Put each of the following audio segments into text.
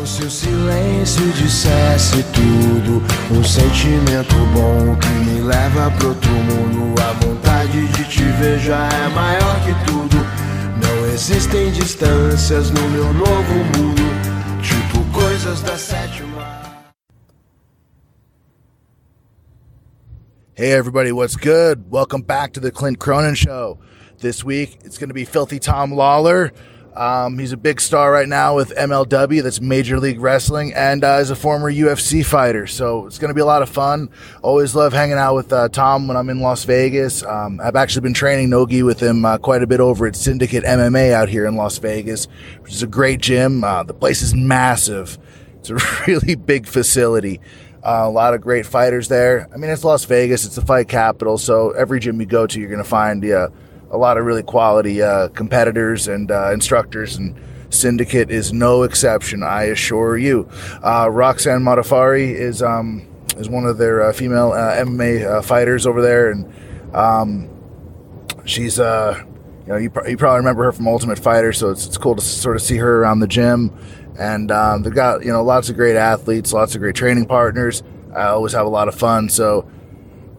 Se o silêncio dissesse tudo, sentimento bom que me leva pro outro mundo. A vontade de te ver já é maior que tudo. Não existem distâncias no meu novo mundo, tipo coisas da sétima. Hey everybody, what's good? Welcome back to the Clint Cronin Show. This week, it's going to be Filthy Tom Lawlor. He's a big star right now with MLW, that's Major League Wrestling, and is a former UFC fighter. So it's going to be a lot of fun. Always love hanging out with Tom when I'm in Las Vegas. I've actually been training Nogi with him quite a bit over at Syndicate MMA out here in Las Vegas, which is a great gym. The place is massive. It's a really big facility. A lot of great fighters there. I mean, it's Las Vegas. It's the fight capital, so every gym you go to, you're going to find a lot of really quality competitors and instructors, and Syndicate is no exception, I assure you. Roxanne Modafari is one of their female MMA fighters over there, and she's you probably remember her from Ultimate Fighter, so it's cool to sort of see her around the gym. And they've got lots of great athletes, lots of great training partners. I always have a lot of fun. So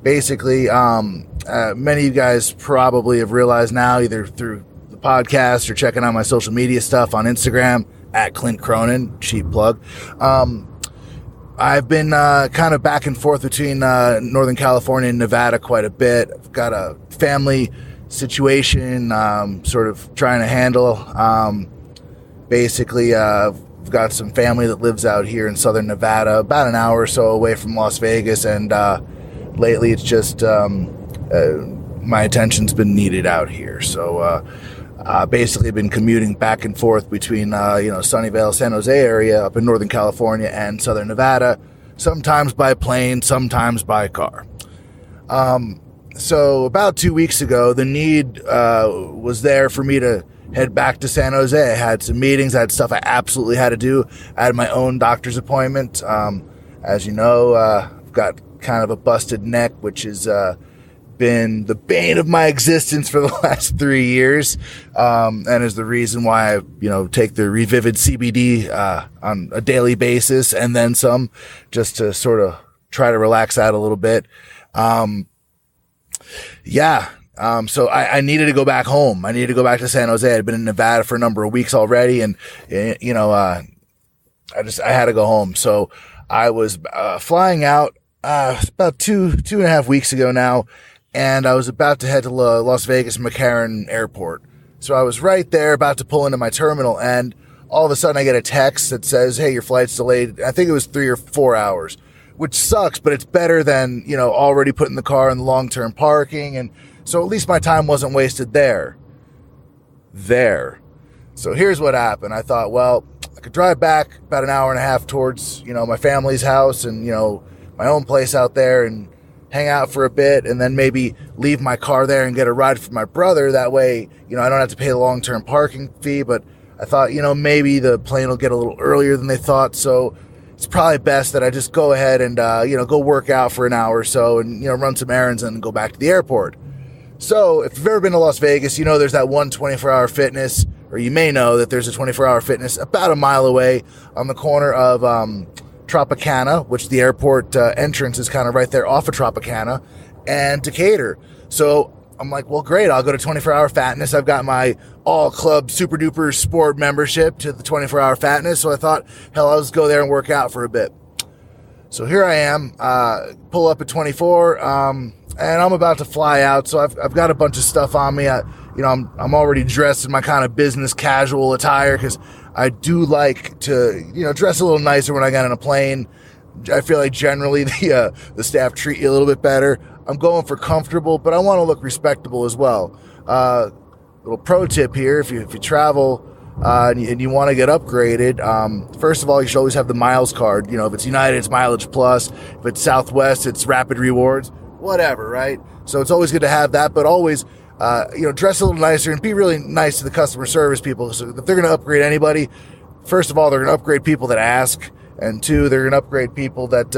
basically, many of you guys probably have realized now, either through the podcast or checking out my social media stuff on Instagram at Clint Cronin, cheap plug. I've been kind of back and forth between Northern California and Nevada quite a bit. I've got a family situation sort of trying to handle. Basically, I've got some family that lives out here in Southern Nevada, about an hour or so away from Las Vegas, and lately it's just my attention's been needed out here. So basically I've been commuting back and forth between Sunnyvale, San Jose area up in Northern California and Southern Nevada, sometimes by plane, sometimes by car. So about 2 weeks ago, the need was there for me to head back to San Jose. I had some meetings, I had stuff I absolutely had to do. I had my own doctor's appointment. As you know, I've got kind of a busted neck, which has been the bane of my existence for the last 3 years, and is the reason why I take the Revivid CBD on a daily basis, and then some, just to sort of try to relax out a little bit. So I needed to go back home. I needed to go back to San Jose. I'd been in Nevada for a number of weeks already, and I had to go home. So I was flying out about two and a half weeks ago now, and I was about to head to Las Vegas McCarran Airport. So I was right there, about to pull into my terminal, and all of a sudden I get a text that says, "Hey, your flight's delayed." I think it was 3 or 4 hours, which sucks, but it's better than already putting the car in the long-term parking, and so at least my time wasn't wasted there. So here's what happened. I thought, well, I could drive back about an hour and a half towards, my family's house and, my own place out there, and hang out for a bit, and then maybe leave my car there and get a ride from my brother. That way, I don't have to pay the long-term parking fee. But I thought, maybe the plane will get a little earlier than they thought. So it's probably best that I just go ahead and, go work out for an hour or so and, run some errands and go back to the airport. So if you've ever been to Las Vegas, there's that one 24-hour fitness, or you may know that there's a 24-hour fitness about a mile away on the corner of Tropicana, which the airport entrance is kind of right there off of Tropicana, and Decatur. So I'm like, well, great, I'll go to 24-hour fatness. I've got my all-club super-duper sport membership to the 24-hour fatness, so I thought, hell, I'll just go there and work out for a bit. So here I am, pull up at 24, and I'm about to fly out, so I've got a bunch of stuff on me. I'm already dressed in my kind of business casual attire, because I do like to, dress a little nicer when I get on a plane. I feel like generally the staff treat you a little bit better. I'm going for comfortable, but I want to look respectable as well. Little pro tip here: if you travel and you want to get upgraded, first of all, you should always have the miles card. If it's United, it's Mileage Plus. If it's Southwest, it's Rapid Rewards. Whatever, right? So it's always good to have that, but always dress a little nicer and be really nice to the customer service people. So if they're going to upgrade anybody, first of all, they're going to upgrade people that ask, and two, they're going to upgrade people that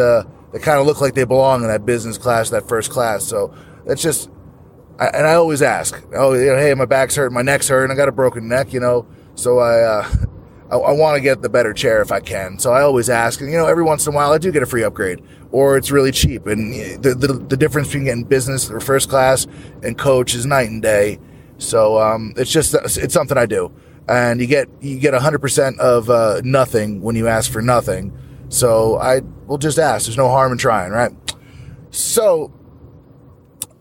kind of look like they belong in that business class, that first class. So that's just, I always ask, hey, my back's hurting, my neck's hurting, I got a broken neck, so I want to get the better chair if I can. So I always ask, and every once in a while I do get a free upgrade, or it's really cheap. And the difference between getting business or first class and coach is night and day. So it's something I do. And you get 100% of nothing when you ask for nothing. So I will just ask. There's no harm in trying, right? So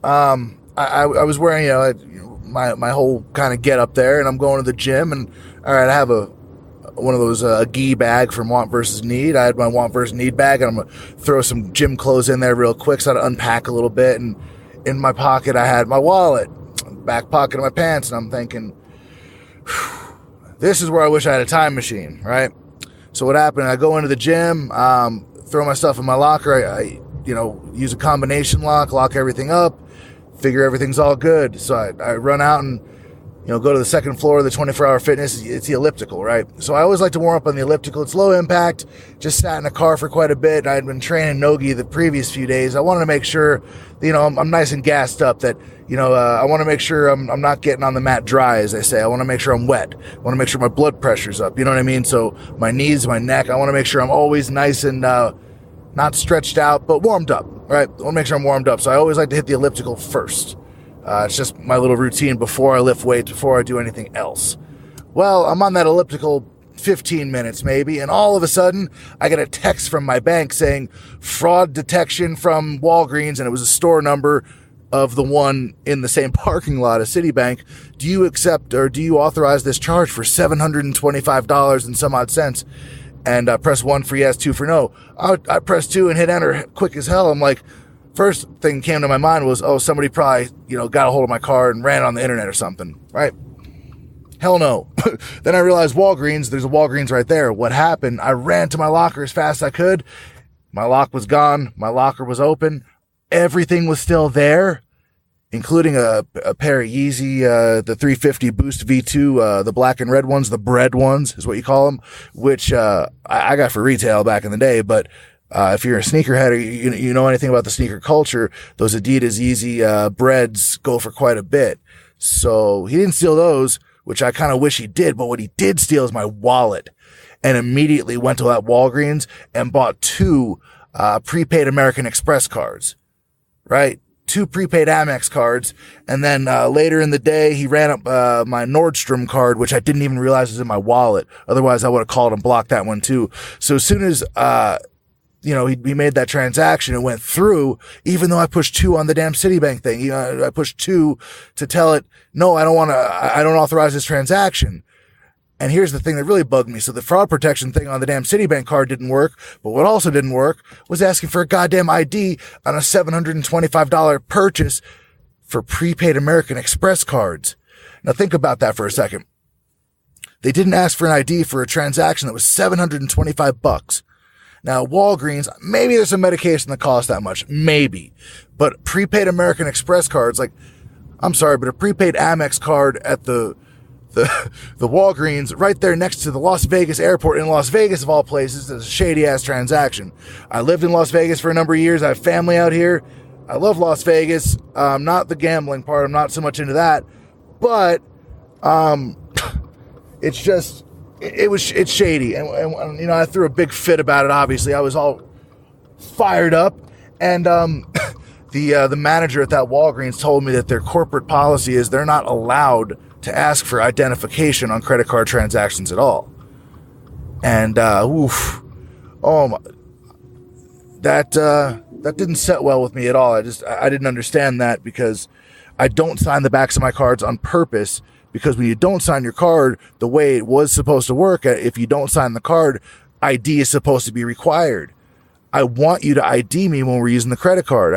I was wearing my whole kind of get up there, and I'm going to the gym, and all right, I have one of those gi bag from Want vs. Need. I had my Want vs. Need bag, and I'm gonna throw some gym clothes in there real quick, so I had to unpack a little bit. And in my pocket, I had my wallet, back pocket of my pants, and I'm thinking, this is where I wish I had a time machine, right? So what happened? I go into the gym, throw my stuff in my locker. I use a combination lock everything up, figure everything's all good. So I run out and go to the second floor of the 24-hour fitness. It's the elliptical, right? So I always like to warm up on the elliptical. It's low impact. Just sat in a car for quite a bit. I had been training Nogi the previous few days. I wanted to make sure, I'm nice and gassed up, that, I want to make sure I'm not getting on the mat dry, as they say. I want to make sure I'm wet. I want to make sure my blood pressure's up. You know what I mean? So my knees, my neck, I want to make sure I'm always nice and not stretched out, but warmed up, right? I want to make sure I'm warmed up. So I always like to hit the elliptical first. It's just my little routine before I lift weights, before I do anything else. Well, I'm on that elliptical 15 minutes maybe, and all of a sudden, I get a text from my bank saying, fraud detection from Walgreens, and it was a store number of the one in the same parking lot as Citibank. Do you accept, or do you authorize this charge for $725 and some odd cents? And press 1 for yes, 2 for no. I pressed 2 and hit enter quick as hell. I'm like, first thing came to my mind was, somebody probably, got a hold of my card and ran it on the internet or something, right? Hell no. Then I realized Walgreens, there's a Walgreens right there. What happened? I ran to my locker as fast as I could. My lock was gone. My locker was open. Everything was still there, including a pair of Yeezy, the 350 Boost V2, the black and red ones, the bread ones is what you call them, which I got for retail back in the day, but if you're a sneakerhead or you know anything about the sneaker culture, those Adidas Yeezy breads go for quite a bit. So he didn't steal those, which I kind of wish he did, but what he did steal is my wallet, and immediately went to that Walgreens and bought 2 prepaid American Express cards, right? 2 prepaid Amex cards, and then later in the day, he ran up my Nordstrom card, which I didn't even realize was in my wallet. Otherwise, I would have called and blocked that one too. So as soon as he made that transaction, it went through, even though I pushed 2 on the damn Citibank thing. I pushed 2 to tell it, no, I don't authorize this transaction. And here's the thing that really bugged me. So the fraud protection thing on the damn Citibank card didn't work, but what also didn't work was asking for a goddamn ID on a $725 purchase for prepaid American Express cards. Now think about that for a second. They didn't ask for an ID for a transaction that was $725. Now, Walgreens, maybe there's some medication that costs that much. Maybe. But prepaid American Express cards, I'm sorry, but a prepaid Amex card at the Walgreens right there next to the Las Vegas airport in Las Vegas, of all places, is a shady-ass transaction. I lived in Las Vegas for a number of years. I have family out here. I love Las Vegas. Not the gambling part. I'm not so much into that. But it's just... It's shady, and I threw a big fit about it. Obviously, I was all fired up, and the manager at that Walgreens told me that their corporate policy is they're not allowed to ask for identification on credit card transactions at all. And that didn't set well with me at all. I didn't understand that, because I don't sign the backs of my cards on purpose. Because when you don't sign your card the way it was supposed to work, if you don't sign the card, ID is supposed to be required. I want you to ID me when we're using the credit card.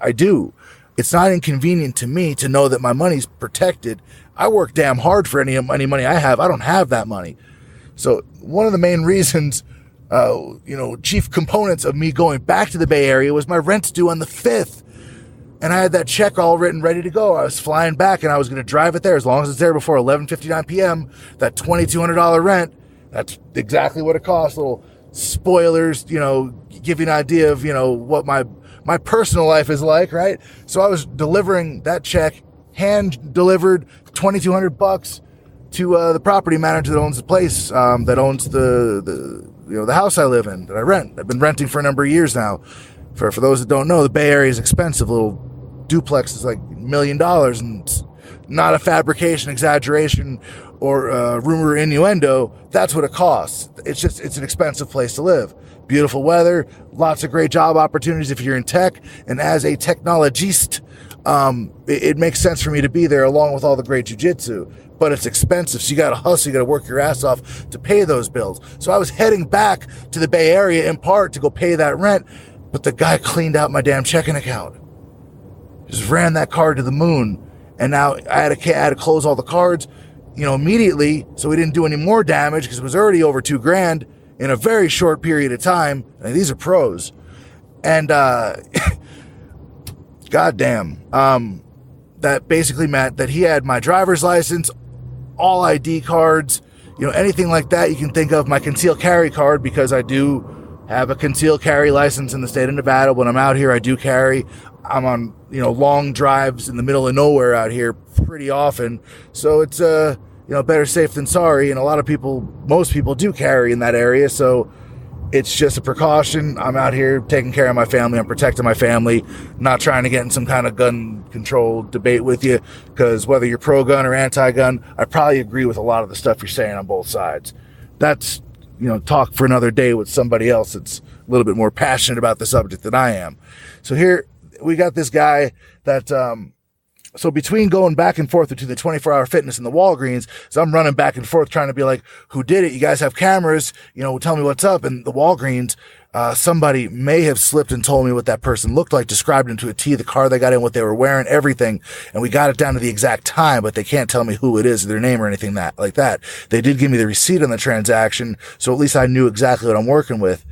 I do. It's not inconvenient to me to know that my money's protected. I work damn hard for any money I have. I don't have that money. So one of the main reasons, chief components of me going back to the Bay Area was my rent's due on the 5th. And I had that check all written, ready to go. I was flying back, and I was going to drive it there as long as it's there before 11:59 p.m. That $2,200 rent, that's exactly what it costs. Little spoilers, give you an idea of, what my personal life is like, right? So I was delivering that check, hand delivered, $2,200, to the property manager that owns the place, that owns the house I live in, that I rent. I've been renting for a number of years now. For those that don't know, the Bay Area is expensive. A little duplex is like $1 million, and it's not a fabrication, exaggeration, or rumor or innuendo. That's what it costs. It's an expensive place to live. Beautiful weather, lots of great job opportunities if you're in tech, and as a technologist, it makes sense for me to be there along with all the great jiu-jitsu. But it's expensive, so you got to hustle, you got to work your ass off to pay those bills. So I was heading back to the Bay Area in part to go pay that rent, but the guy cleaned out my damn checking account. Just ran that card to the moon, and now I had to close all the cards, immediately, so we didn't do any more damage because it was already over $2,000 in a very short period of time. And these are pros, and goddamn, that basically meant that he had my driver's license, all ID cards, anything like that you can think of, my concealed carry card, because I do have a concealed carry license in the state of Nevada. When I'm out here, I do carry. I'm on, long drives in the middle of nowhere out here pretty often. So it's, better safe than sorry. And most people do carry in that area. So it's just a precaution. I'm out here taking care of my family. I'm protecting my family, not trying to get in some kind of gun control debate with you, because whether you're pro-gun or anti-gun, I probably agree with a lot of the stuff you're saying on both sides. That's, talk for another day with somebody else that's a little bit more passionate about the subject than I am. So here we got this guy that, so between going back and forth to the 24-hour fitness and the Walgreens, so I'm running back and forth trying to be like, who did it? You guys have cameras, tell me what's up. And the Walgreens, somebody may have slipped and told me what that person looked like, described him to a T, the car they got in, what they were wearing, everything. And we got it down to the exact time, but they can't tell me who it is, their name or anything like that. They did give me the receipt on the transaction, so at least I knew exactly what I'm working with.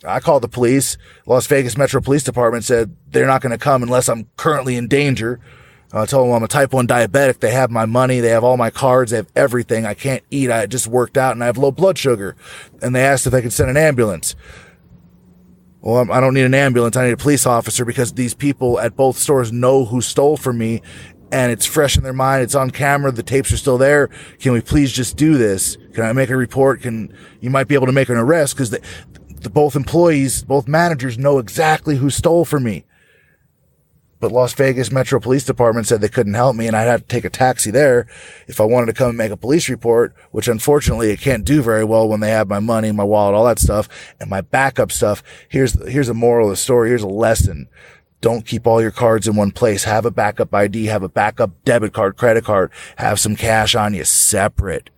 I called the police. Las Vegas Metro Police Department said they're not going to come unless I'm currently in danger. I told them I'm a type 1 diabetic. They have my money. They have all my cards. They have everything. I can't eat. I just worked out and I have low blood sugar. And they asked if they could send an ambulance. Well, I don't need an ambulance. I need a police officer, because these people at both stores know who stole from me, and it's fresh in their mind. It's on camera. The tapes are still there. Can we please just do this? Can I make a report? You might be able to make an arrest, because both employees, both managers know exactly who stole from me. But Las Vegas Metro Police Department said they couldn't help me, and I'd have to take a taxi there if I wanted to come and make a police report, which unfortunately I can't do very well when they have my money, my wallet, all that stuff, and my backup stuff. Here's a moral of the story. Here's a lesson. Don't keep all your cards in one place. Have a backup ID, have a backup debit card, credit card, have some cash on you separate.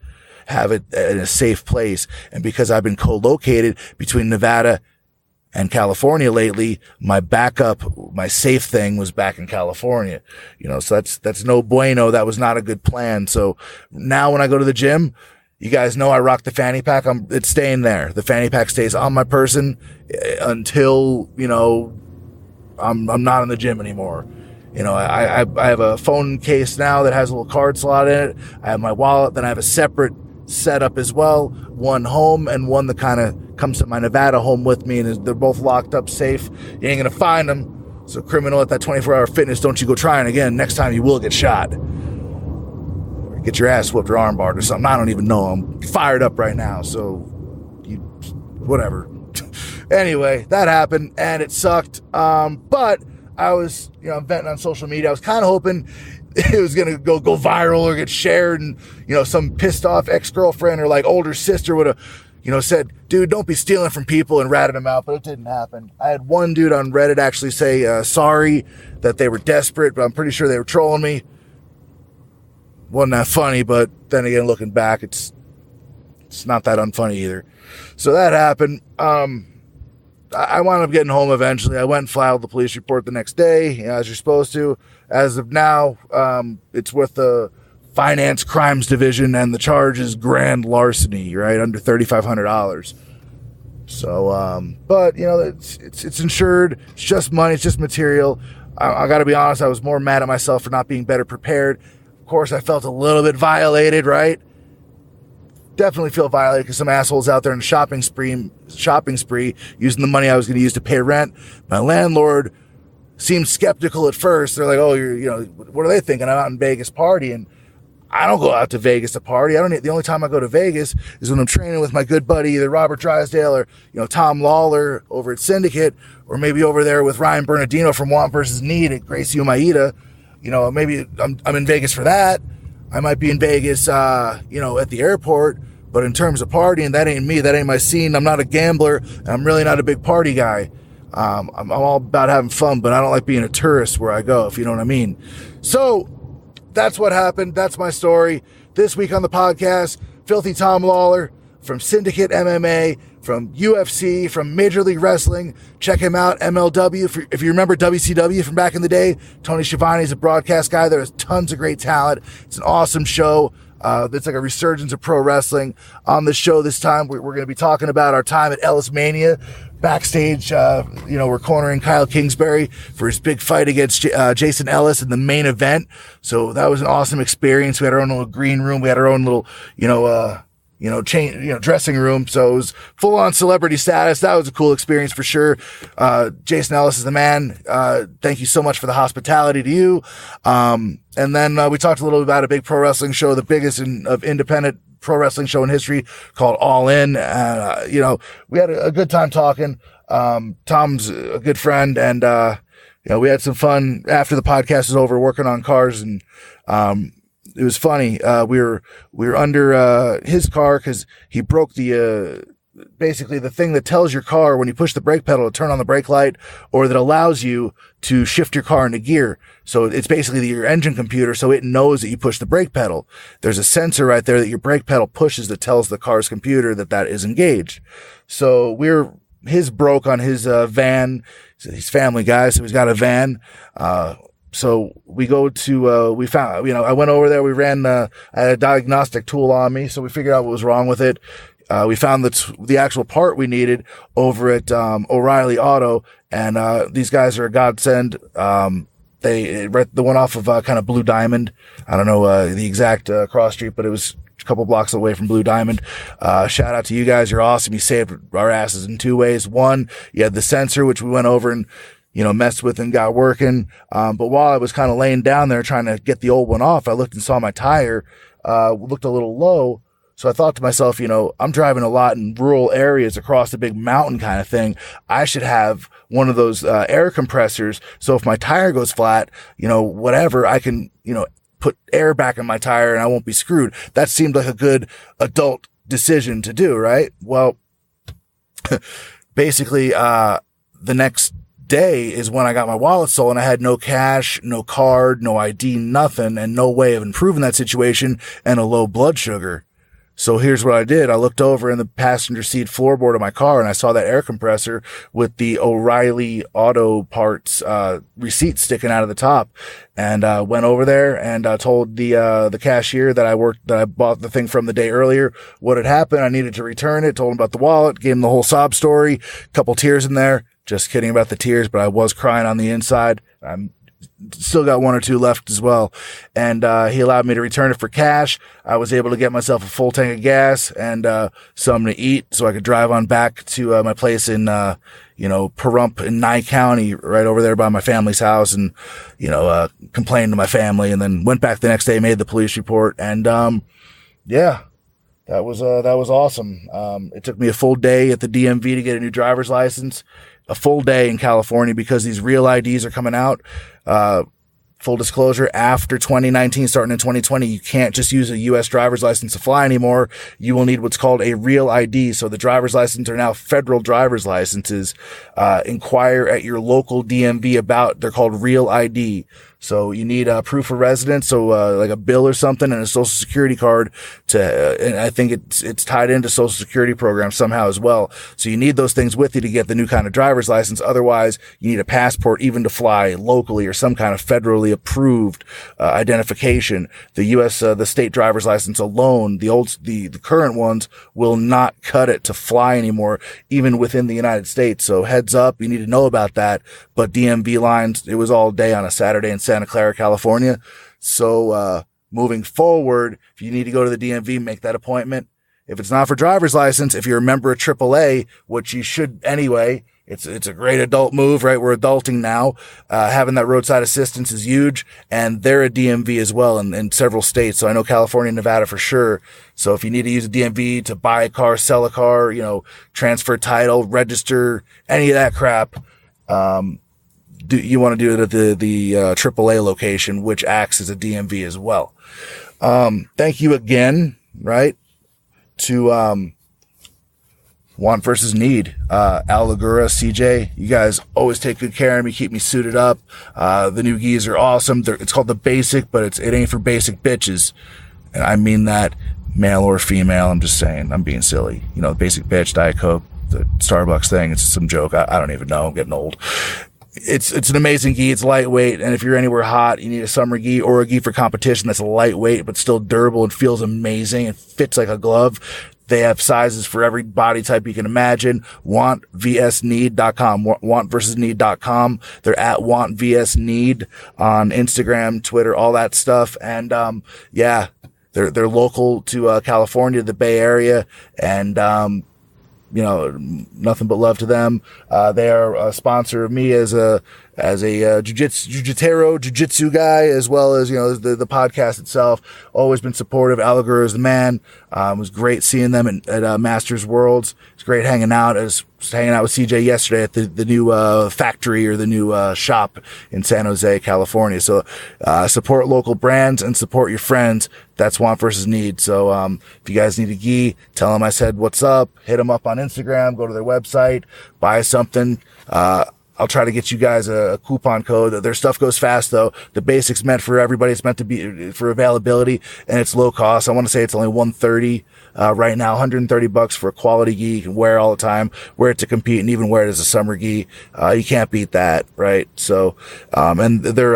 Have it in a safe place. And because I've been co-located between Nevada and California lately, my backup, my safe thing was back in California. So that's no bueno. That was not a good plan. So now when I go to the gym, you guys know I rock the fanny pack. It's staying there. The fanny pack stays on my person until, I'm not in the gym anymore. I have a phone case now that has a little card slot in it. I have my wallet. Then I have a separate setup as well, one home and one that kind of comes to my Nevada home with me, and they're both locked up safe. You ain't gonna find them. So criminal at that 24-hour fitness, don't you go trying again. Next time you will get shot, or get your ass whooped or armbarred or something. I don't even know. I'm fired up right now, so whatever. Anyway, that happened and it sucked, but I was venting on social media. I was kind of hoping it was going to go viral or get shared, and, some pissed off ex-girlfriend or like older sister would have, said, dude, don't be stealing from people, and ratted him out, but it didn't happen. I had one dude on Reddit actually say, sorry that they were desperate, but I'm pretty sure they were trolling me. Wasn't that funny, but then again, looking back, it's not that unfunny either. So that happened. I wound up getting home eventually. I went and filed the police report the next day, as you're supposed to. As of now, it's with the Finance Crimes Division, and the charge is grand larceny, right, under $3,500. So, but it's insured. It's just money. It's just material. I got to be honest. I was more mad at myself for not being better prepared. Of course, I felt a little bit violated, right? Definitely feel violated because some assholes out there in a shopping spree using the money I was going to use to pay rent. My landlord seemed skeptical at first. They're like, oh, what are they thinking? I'm out in Vegas partying. I don't go out to Vegas to party. The only time I go to Vegas is when I'm training with my good buddy, either Robert Drysdale or, Tom Lawlor over at Syndicate, or maybe over there with Ryan Bernardino from Want vs. Need at Gracie Umaida. Maybe I'm in Vegas for that. I might be in Vegas, at the airport. But in terms of partying, that ain't me. That ain't my scene. I'm not a gambler. And I'm really not a big party guy. I'm all about having fun, but I don't like being a tourist where I go, if you know what I mean. So that's what happened. That's my story. This week on the podcast, Filthy Tom Lawlor from Syndicate MMA, from UFC, from Major League Wrestling. Check him out, MLW. If you remember WCW from back in the day, Tony Schiavone is a broadcast guy. There's tons of great talent. It's an awesome show. It's like a resurgence of pro wrestling. On the show this time, we're going to be talking about our time at Ellis Mania. Backstage, we're cornering Kyle Kingsbury for his big fight against Jason Ellis in the main event. So that was an awesome experience. We had our own little green room. We had our own little, dressing room. So it was full on celebrity status. That was a cool experience for sure. Jason Ellis is the man. Thank you so much for the hospitality to you. And then we talked a little about a big pro wrestling show, the biggest of independent pro wrestling show in history, called All In. We had a good time talking. Tom's a good friend, and we had some fun after the podcast was over, working on cars, and it was funny. We were under his car because he broke basically the thing that tells your car when you push the brake pedal to turn on the brake light, or that allows you to shift your car into gear. So it's basically your engine computer, so it knows that you push the brake pedal. There's a sensor right there that your brake pedal pushes that tells the car's computer that is engaged. So his broke on his van. He's family guy, so he's got a van. So we go to, we found, I went over there, we ran, I had a diagnostic tool on me, so we figured out what was wrong with it. We found the actual part we needed over at O'Reilly Auto, and these guys are a godsend. They rent the one off of kind of Blue Diamond. I don't know the exact cross street, but it was a couple blocks away from Blue Diamond. Shout out to you guys. You're awesome. You saved our asses in two ways. One, you had the sensor, which we went over and messed with and got working. But while I was kind of laying down there trying to get the old one off, I looked and saw my tire looked a little low. So I thought to myself, I'm driving a lot in rural areas across a big mountain kind of thing. I should have one of those air compressors. So if my tire goes flat, whatever, I can, put air back in my tire and I won't be screwed. That seemed like a good adult decision to do, right? Well, basically, the next day is when I got my wallet stolen. I had no cash, no card, no ID, nothing, and no way of improving that situation, and a low blood sugar. So here's what I did. I looked over in the passenger seat floorboard of my car and I saw that air compressor with the O'Reilly Auto Parts receipt sticking out of the top, and went over there and told the cashier that I bought the thing from the day earlier what had happened. I needed to return it. Told him about the wallet. Gave him the whole sob story. Couple tears in there. Just kidding about the tears, but I was crying on the inside. I'm still got one or two left as well. And he allowed me to return it for cash. I was able to get myself a full tank of gas and something to eat so I could drive on back to my place in Pahrump in Nye County, right over there by my family's house, and complained to my family, and then went back the next day, made the police report, and that was awesome. It took me a full day at the DMV to get a new driver's license. A full day in California because these real IDs are coming out. Full disclosure, after 2019, starting in 2020, you can't just use a U.S. driver's license to fly anymore. You will need what's called a real ID. So the driver's license are now federal driver's licenses. Inquire at your local DMV they're called real ID. So you need a proof of residence, so like a bill or something, and a social security card and I think it's tied into social security programs somehow as well. So you need those things with you to get the new kind of driver's license. Otherwise, you need a passport even to fly locally, or some kind of federally approved identification. The U.S. The state driver's license alone, the current ones, will not cut it to fly anymore, even within the United States. So heads up, you need to know about that. But DMV lines, it was all day on a Saturday in Santa Clara, California. So moving forward, if you need to go to the DMV, make that appointment. If it's not for driver's license, if you're a member of AAA, which you should anyway, It's a great adult move, right? We're adulting now. Having that roadside assistance is huge, and they're a DMV as well in several states. So I know California and Nevada for sure. So if you need to use a DMV to buy a car, sell a car, transfer title, register, any of that crap, you want to do it at the AAA location, which acts as a DMV as well. Thank you again, right, to Want versus Need. Al Lagura, CJ, you guys always take good care of me, keep me suited up. The new gis are awesome. It's called the Basic, but it ain't for basic bitches. And I mean that male or female. I'm just saying, I'm being silly. Basic bitch, Diet Coke, the Starbucks thing. It's some joke. I don't even know. I'm getting old. It's an amazing gi. It's lightweight. And if you're anywhere hot, you need a summer gi or a gi for competition that's lightweight, but still durable and feels amazing. It fits like a glove. They have sizes for every body type you can imagine. WantVSNeed.com. WantVersusNeed.com. They're at WantVSNeed on Instagram, Twitter, all that stuff. And, they're local to, California, the Bay Area. And, nothing but love to them. They are a sponsor of me as a jiu-jitsu guy, as well as, the podcast itself. Always been supportive. Alligator is the man. It was great seeing them at Masters Worlds. It's great hanging out. I was hanging out with CJ yesterday at the new, factory or the new, shop in San Jose, California. So, support local brands and support your friends. That's Want versus Need. So, if you guys need a gi, tell them I said, what's up? Hit them up on Instagram, go to their website, buy something. I'll try to get you guys a coupon code. Their stuff goes fast though. The Basic's meant for everybody. It's meant to be for availability, and it's low cost. I want to say it's only $130 right now, $130 for a quality gi. You can wear all the time, wear it to compete, and even wear it as a summer gi. You can't beat that, right? So, and their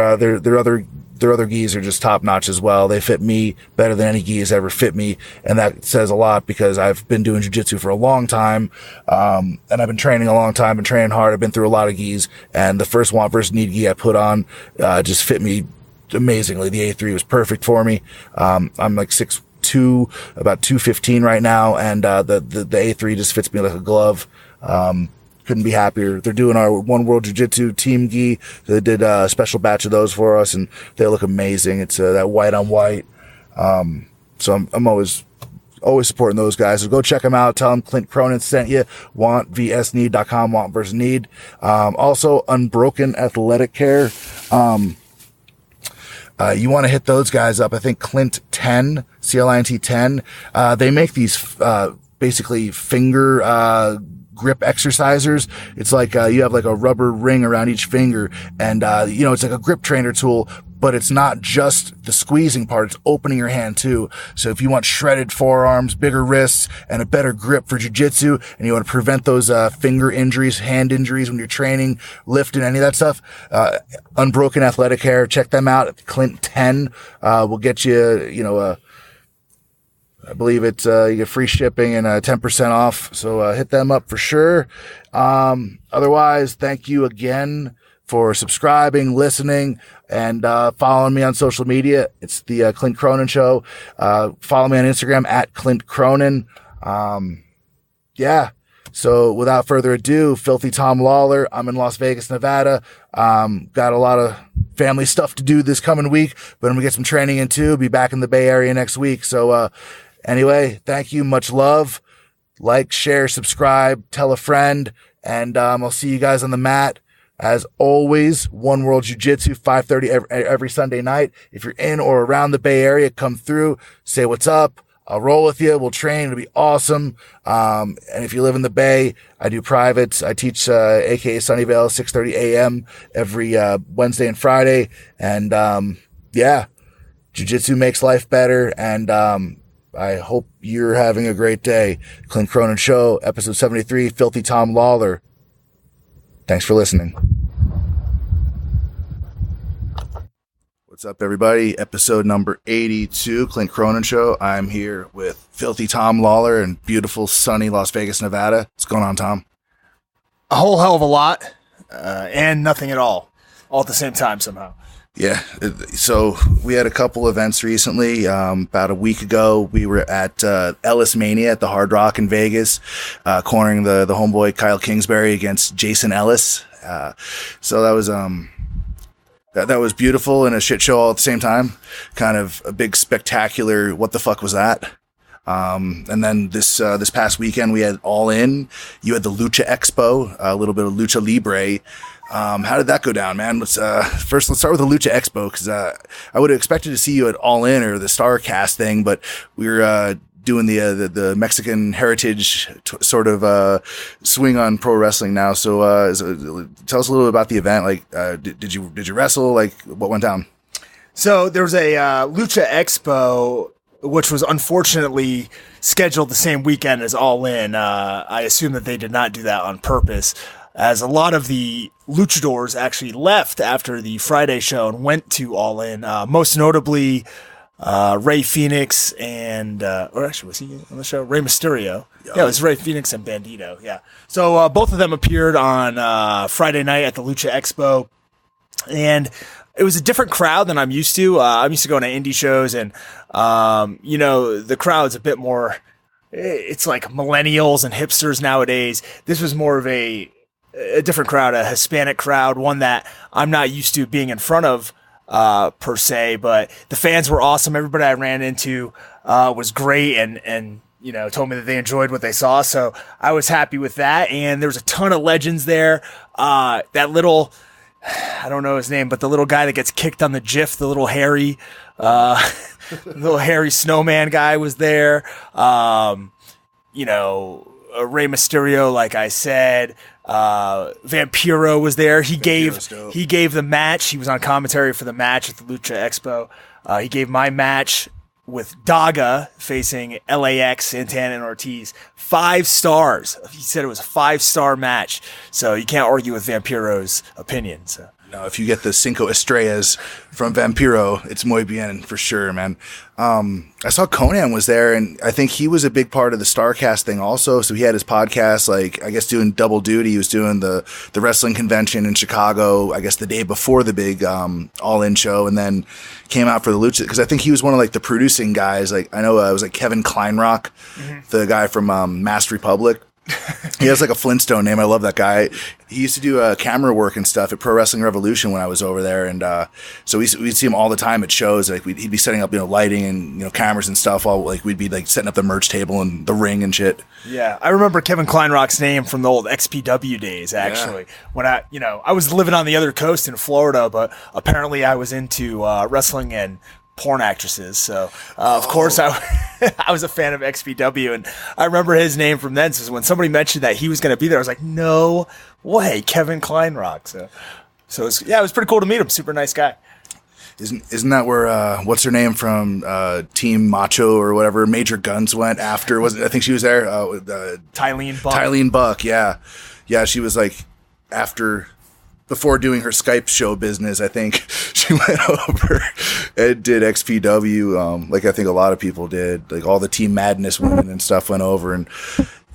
other gis are just top notch as well. They fit me better than any gi has ever fit me. And that says a lot because I've been doing jiu-jitsu for a long time. And I've been training a long time, been training hard. I've been through a lot of gis, and the first Want versus Need gi I put on, just fit me amazingly. The A3 was perfect for me. I'm like 6'2", about 215 right now. And, the A3 just fits me like a glove. Couldn't be happier. They're doing our One World Jiu-Jitsu team gi. They did a special batch of those for us, and they look amazing. It's that white on white. So I'm always supporting those guys. So go check them out. Tell them Clint Cronin sent you. WantVSNeed.com. Want versus Need. Also Unbroken Athletic Care. You want to hit those guys up. I think Clint 10, CLINT 10. They make these basically finger grip exercisers. It's like you have like a rubber ring around each finger, and it's like a grip trainer tool, but it's not just the squeezing part, it's opening your hand too. So if you want shredded forearms, bigger wrists, and a better grip for jiu-jitsu, and you want to prevent those finger injuries, hand injuries when you're training, lifting, any of that stuff, Unbroken Athletic Hair, check them out at Clint 10. We'll get you, I believe it's, you get free shipping and 10% off. So, hit them up for sure. Otherwise, thank you again for subscribing, listening, and, following me on social media. It's the, Clint Cronin Show. Follow me on Instagram at Clint Cronin. So without further ado, Filthy Tom Lawlor. I'm in Las Vegas, Nevada. Got a lot of family stuff to do this coming week, but I'm gonna get some training in too. Be back in the Bay Area next week. So, anyway, thank you. Much love. Like, share, subscribe, tell a friend, and I'll see you guys on the mat. As always, One World Jiu-Jitsu, 5:30 every Sunday night. If you're in or around the Bay Area, come through, say what's up. I'll roll with you. We'll train. It'll be awesome. And if you live in the Bay, I do privates. I teach, aka Sunnyvale, 6:30 a.m. every, Wednesday and Friday. And, jiu-jitsu makes life better. And, I hope you're having a great day. Clint Cronin Show, episode 73, Filthy Tom Lawlor. Thanks for listening. What's up, everybody? Episode number 82, Clint Cronin Show. I'm here with Filthy Tom Lawlor in beautiful, sunny Las Vegas, Nevada. What's going on, Tom? A whole hell of a lot, and nothing at all at the same time somehow. Yeah, so we had a couple events recently. About a week ago, we were at Ellis Mania at the Hard Rock in Vegas, cornering the homeboy Kyle Kingsbury against Jason Ellis. So that was that was beautiful and a shit show all at the same time. Kind of a big spectacular. What the fuck was that? And then this past weekend we had All In. You had the Lucha Expo, a little bit of Lucha Libre. How did that go down, man? Let's start with the Lucha Expo, because I would have expected to see you at All In or the Starcast thing, but we were doing the Mexican heritage sort of swing on pro wrestling now. So tell us a little bit about the event. Like, did you wrestle? Like, what went down? So there was a Lucha Expo, which was unfortunately scheduled the same weekend as All In. I assume that they did not do that on purpose, as a lot of the luchadors actually left after the Friday show and went to All In. Most notably, Rey Fenix and, or actually, was he on the show? Rey Mysterio. Yeah, it was Rey Fenix and Bandito. Yeah. So both of them appeared on Friday night at the Lucha Expo. And it was a different crowd than I'm used to. I'm used to going to indie shows, and, the crowd's a bit more, it's like millennials and hipsters nowadays. This was more of a different crowd, a Hispanic crowd, one that I'm not used to being in front of per se, but the fans were awesome. Everybody I ran into was great and told me that they enjoyed what they saw. So I was happy with that. And there was a ton of legends there. That little, I don't know his name, but the little guy that gets kicked on the GIF, the little hairy snowman guy was there. Rey Mysterio, like I said, Vampiro was there. He gave the match. He was on commentary for the match at the Lucha Expo. He gave my match with Daga facing LAX, Santana and Ortiz 5 stars. He said it was a 5-star match. So you can't argue with Vampiro's opinion. So. No, if you get the Cinco Estrellas from Vampiro, it's muy bien for sure, man. I saw Cronin was there, and I think he was a big part of the Starcast thing also. So he had his podcast, like, I guess doing double duty. He was doing the wrestling convention in Chicago, I guess the day before the big All In show, and then came out for the Lucha, because I think he was one of like the producing guys. Like, I know it was like Kevin Kleinrock, the guy from Masked Republic. He has like a Flintstone name. I love that guy. He used to do camera work and stuff at Pro Wrestling Revolution when I was over there, and so we'd see him all the time at shows. Like he'd be setting up lighting and cameras and stuff. While like we'd be like setting up the merch table and the ring and shit. Yeah, I remember Kevin Kleinrock's name from the old XPW days. Actually, when I was living on the other coast in Florida, but apparently I was into wrestling and porn actresses. So, of course, I was a fan of XPW, and I remember his name from then. So when somebody mentioned that he was going to be there, I was like, no way, Kevin Kleinrock. So it was pretty cool to meet him. Super nice guy. Isn't that where what's her name from Team Macho or whatever, Major Guns went after? I think she was there. Tylene Buck. Tylene Buck, yeah. She was like before doing her Skype show business, I think she went over and did XPW, like I think a lot of people did. Like all the Team Madness women and stuff went over, and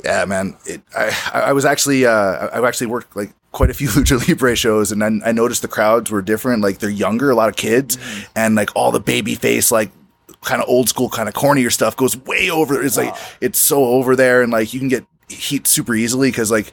yeah, man. I was actually I've actually worked like quite a few Lucha Libre shows, and I noticed the crowds were different. Like they're younger, a lot of kids, and like all the baby face, like kind of old school, kind of cornier stuff goes way over. It's like it's so over there, and like you can get heat super easily because like.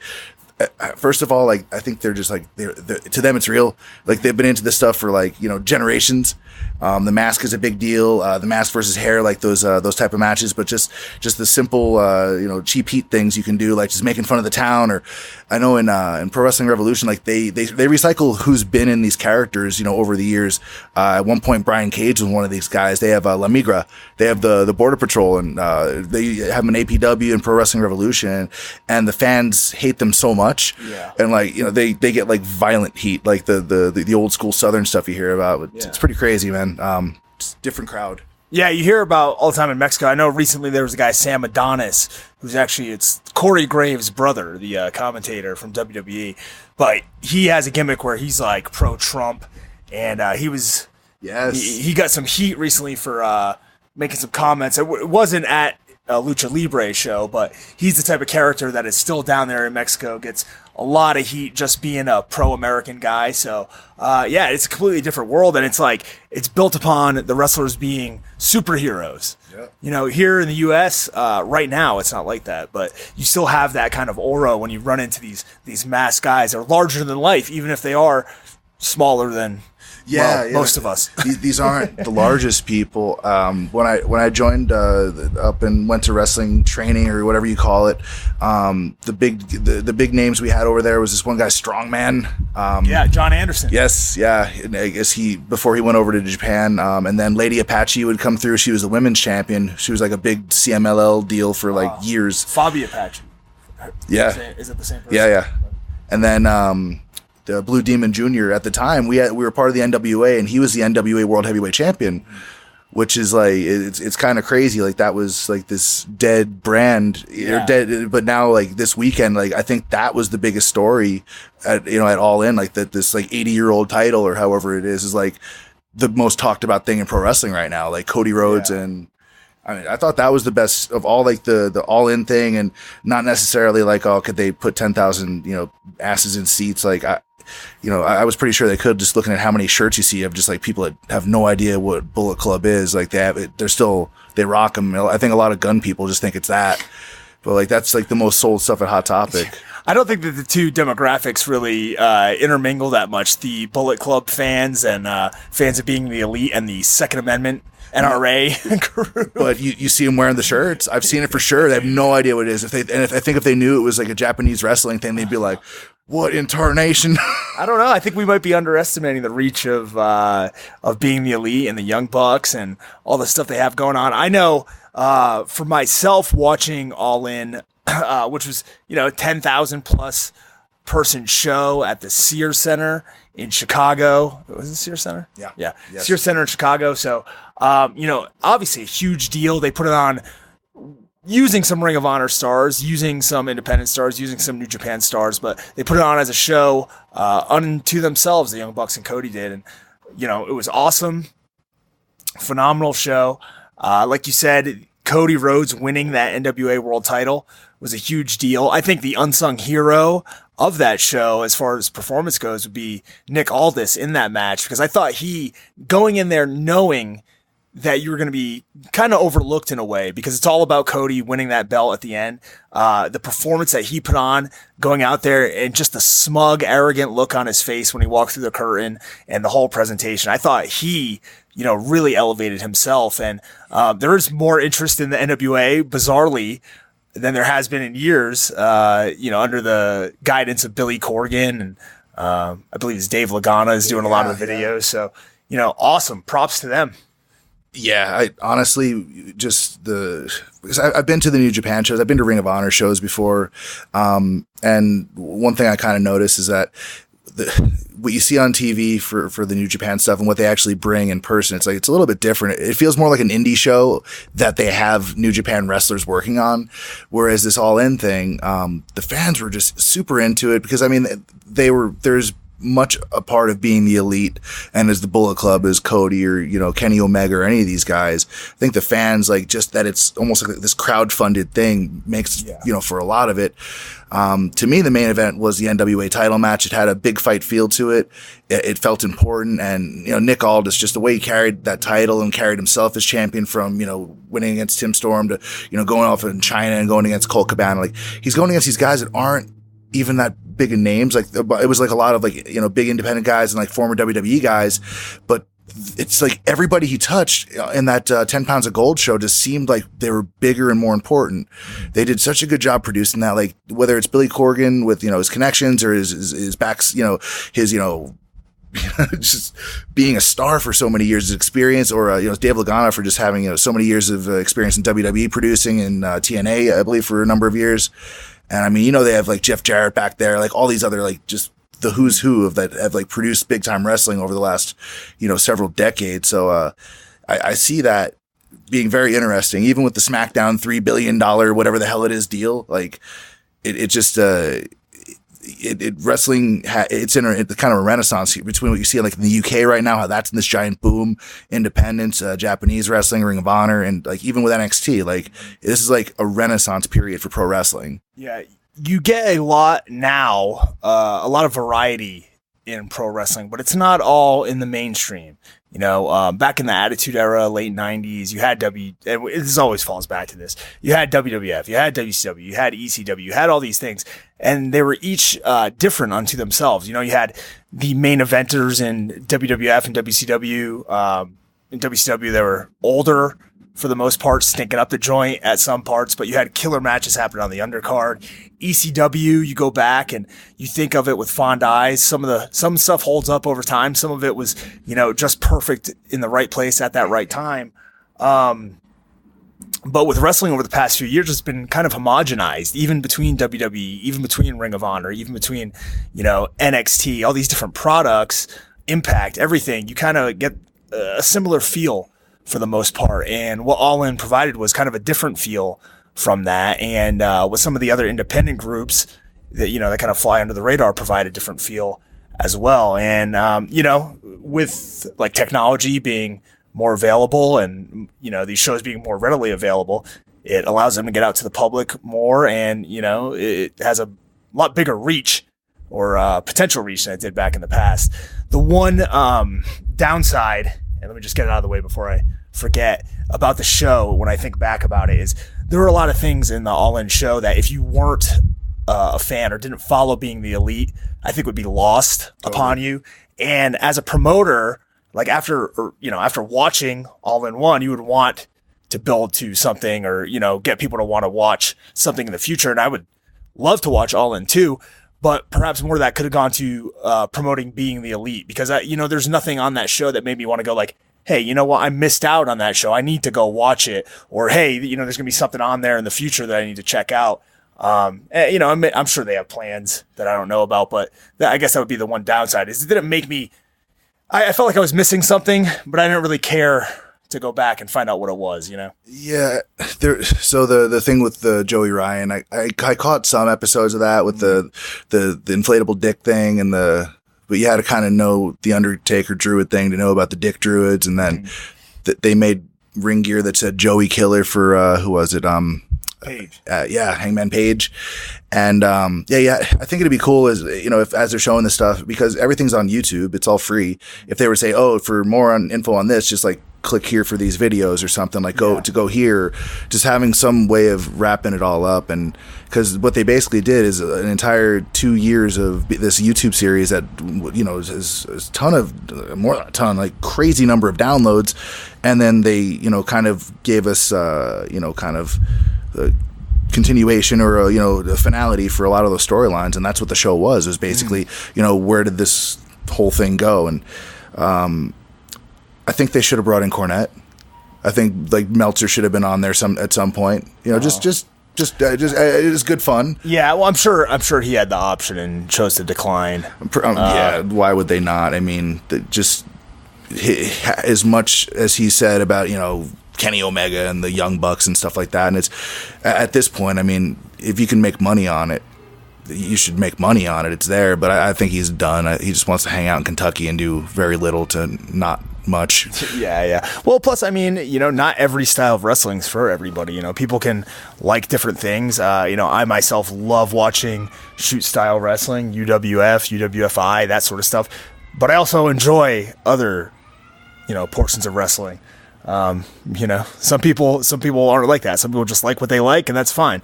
First of all, like I think they're just like they're to them it's real. Like they've been into this stuff for like generations. The mask is a big deal. The mask versus hair, like those type of matches. But just the simple cheap heat things you can do, like just making fun of the town. Or I know in Pro Wrestling Revolution, like they recycle who's been in these characters over the years. At one point, Brian Cage was one of these guys. They have La Migra. They have the Border Patrol, and they have an APW in Pro Wrestling Revolution, and the fans hate them so much. Yeah. And like they get like violent heat, like the old school Southern stuff you hear about. It's pretty crazy, man. It's a different crowd. Yeah, you hear about all the time in Mexico. I know recently there was a guy, Sam Adonis, who's actually, it's Corey Graves' brother, the commentator from WWE. But he has a gimmick where he's like pro-Trump, and he got some heat recently for making some comments. It wasn't at Lucha Libre show, but he's the type of character that is still down there in Mexico, gets a lot of heat just being a pro-American guy. So, yeah, it's a completely different world, and it's like it's built upon the wrestlers being superheroes. Yep. You know, here in the U.S., right now, it's not like that, but you still have that kind of aura when you run into these masked guys. They're larger than life, even if they are smaller than most of us. These aren't the largest people. When I joined up and went to wrestling training or whatever you call it, the big names we had over there was this one guy, Strongman. John Anderson. Yes, yeah. And I guess before he went over to Japan, and then Lady Apache would come through. She was the women's champion. She was like a big CMLL deal for like years. Fabi Apache. Yeah. Is it the same person? Yeah. And then the Blue Demon Jr. at the time, we were part of the NWA, and he was the NWA World Heavyweight Champion, which is like it's kind of crazy. Like that was like this dead brand, or dead. But now, like this weekend, like I think that was the biggest story at All In. Like that this like 80-year-old title or however it is like the most talked about thing in pro wrestling right now. Like Cody Rhodes and. I mean, I thought that was the best of all, like the All In thing, and not necessarily like, oh, could they put 10,000 asses in seats? Like I was pretty sure they could, just looking at how many shirts you see of just like people that have no idea what Bullet Club is. Like they rock them. I think a lot of gun people just think it's that, but like that's like the most sold stuff at Hot Topic. I don't think that the two demographics really intermingle that much. The Bullet Club fans and fans of being the elite and the Second Amendment NRA group. But you see them wearing the shirts. I've seen it for sure. They have no idea what it is. I think if they knew it was like a Japanese wrestling thing, they'd be like, "What in tarnation?" I don't know. I think we might be underestimating the reach of being the elite and the Young Bucks and all the stuff they have going on. I know for myself watching All In, which was a 10,000 plus person show at the Sears Center in Chicago. Was it Sears Center? Yeah. Yes. Sears Center in Chicago. So, obviously a huge deal. They put it on using some Ring of Honor stars, using some independent stars, using some New Japan stars, but they put it on as a show unto themselves, the Young Bucks and Cody did. And, it was awesome. Phenomenal show. Like you said, Cody Rhodes winning that NWA World title was a huge deal. I think the unsung hero of that show, as far as performance goes, would be Nick Aldis in that match, because I thought he, going in there knowing that you were going to be kind of overlooked in a way, because it's all about Cody winning that belt at the end. The performance that he put on, going out there, and just the smug, arrogant look on his face when he walked through the curtain, and the whole presentation. I thought he, really elevated himself. And there is more interest in the NWA, bizarrely, than there has been in years, under the guidance of Billy Corgan, and I believe it's Dave Lagana is doing a lot of the videos. So, awesome. Props to them. Yeah, I honestly because I've been to the New Japan shows, I've been to Ring of Honor shows before, and one thing I kind of noticed is that what you see on TV for the New Japan stuff and what they actually bring in person, it's a little bit different. It feels more like an indie show that they have New Japan wrestlers working on, whereas this All In thing, the fans were just super into it, because I mean there's much a part of being the elite, and as the Bullet Club is Cody or Kenny Omega or any of these guys. I think the fans like just that it's almost like this crowd-funded thing makes for a lot of it. To me, the main event was the NWA title match. It had a big fight feel to it. It felt important, and Nick Aldis, just the way he carried that title and carried himself as champion, from winning against Tim Storm to going off in China and going against Colt Cabana. Like, he's going against these guys that aren't even that big of names. Like, it was like a lot of big independent guys and like former WWE guys, but it's like everybody he touched in that 10 Pounds of Gold show just seemed like they were bigger and more important. They did such a good job producing that. Like, whether it's Billy Corgan with his connections or his backs, his just being a star for so many years of experience, or Dave Lagana for just having so many years of experience in WWE producing, and TNA, I believe, for a number of years. And I mean, they have like Jeff Jarrett back there, like all these other, like, just the who's who of that have like produced big time wrestling over the last, several decades. So, I see that being very interesting, even with the SmackDown $3 billion, whatever the hell it is deal. Like, it just, wrestling, it's in a kind of a renaissance between what you see like in the UK right now, how that's in this giant boom, independence, Japanese wrestling, Ring of Honor, and like even with NXT, like this is like a renaissance period for pro wrestling. Yeah, you get a lot now, a lot of variety in pro wrestling, but it's not all in the mainstream. You know, back in the Attitude Era, late 90s, you had this always falls back to this. You had WWF, you had WCW, you had ECW, you had all these things, and they were each different unto themselves. You know, you had the main eventers in WWF and WCW. In WCW, they were older for the most part, stinking up the joint at some parts, but you had killer matches happening on the undercard. ECW, you go back and you think of it with fond eyes. Some stuff holds up over time. Some of it was, you know, just perfect in the right place at that right time. But with wrestling over the past few years, it's been kind of homogenized, even between WWE, even between Ring of Honor, even between, you know, NXT, all these different products, Impact, everything. You kind of get a similar feel for the most part. And what All In provided was kind of a different feel from that. And with some of the other independent groups that, you know, that kind of fly under the radar provide a different feel as well. And, you know, with like technology being more available and, you know, these shows being more readily available, it allows them to get out to the public more. And, you know, it has a lot bigger reach or potential reach than it did back in the past. The one downside, and let me just get it out of the way before I forget about the show when I think back about it, is there were a lot of things in the All In show that if you weren't a fan or didn't follow Being the Elite, I think would be lost upon you. And as a promoter, like after watching All In 1, you would want to build to something or, you know, get people to want to watch something in the future. And I would love to watch All In 2, but perhaps more of that could have gone to promoting Being the Elite, because you know, there's nothing on that show that made me want to go like, hey, you know what? I missed out on that show. I need to go watch it. Or, hey, you know, there's going to be something on there in the future that I need to check out. You know, I'm sure they have plans that I don't know about, but I guess that would be the one downside, is it didn't make me, I felt like I was missing something, but I didn't really care to go back and find out what it was, you know? Yeah. So the thing with the Joey Ryan, I caught some episodes of that with the inflatable dick thing and but you had to kind of know the Undertaker Druid thing to know about the Dick Druids. And then they made ring gear that said Joey Killer for, who was it? Page. Hangman Page. And, I think it'd be cool as they're showing this stuff, because everything's on YouTube, it's all free. If they were to say, oh, for more info on this, just like click here for these videos or something, like go here, just having some way of wrapping it all up. And because what they basically did is an entire 2 years of this YouTube series that, you know, is more than a ton, like crazy number of downloads. And then they, you know, kind of gave us, kind of the continuation or, the finality for a lot of those storylines. And that's what the show was basically, you know, where did this whole thing go? And, I think they should have brought in Cornette. I think like Meltzer should have been on there at some point. You know, just it is good fun. Yeah, well, I'm sure he had the option and chose to decline. Why would they not? I mean, as much as he said about, you know, Kenny Omega and the Young Bucks and stuff like that, and it's at this point, I mean, if you can make money on it, you should make money on it. It's there, but I think he's done. He just wants to hang out in Kentucky and do very little to not much. Yeah. Well, plus, I mean, you know, not every style of wrestling's for everybody. You know, people can like different things. You know, I myself love watching shoot style wrestling, UWF, UWFI, that sort of stuff. But I also enjoy other, you know, portions of wrestling. You know, some people aren't like that. Some people just like what they like, and that's fine.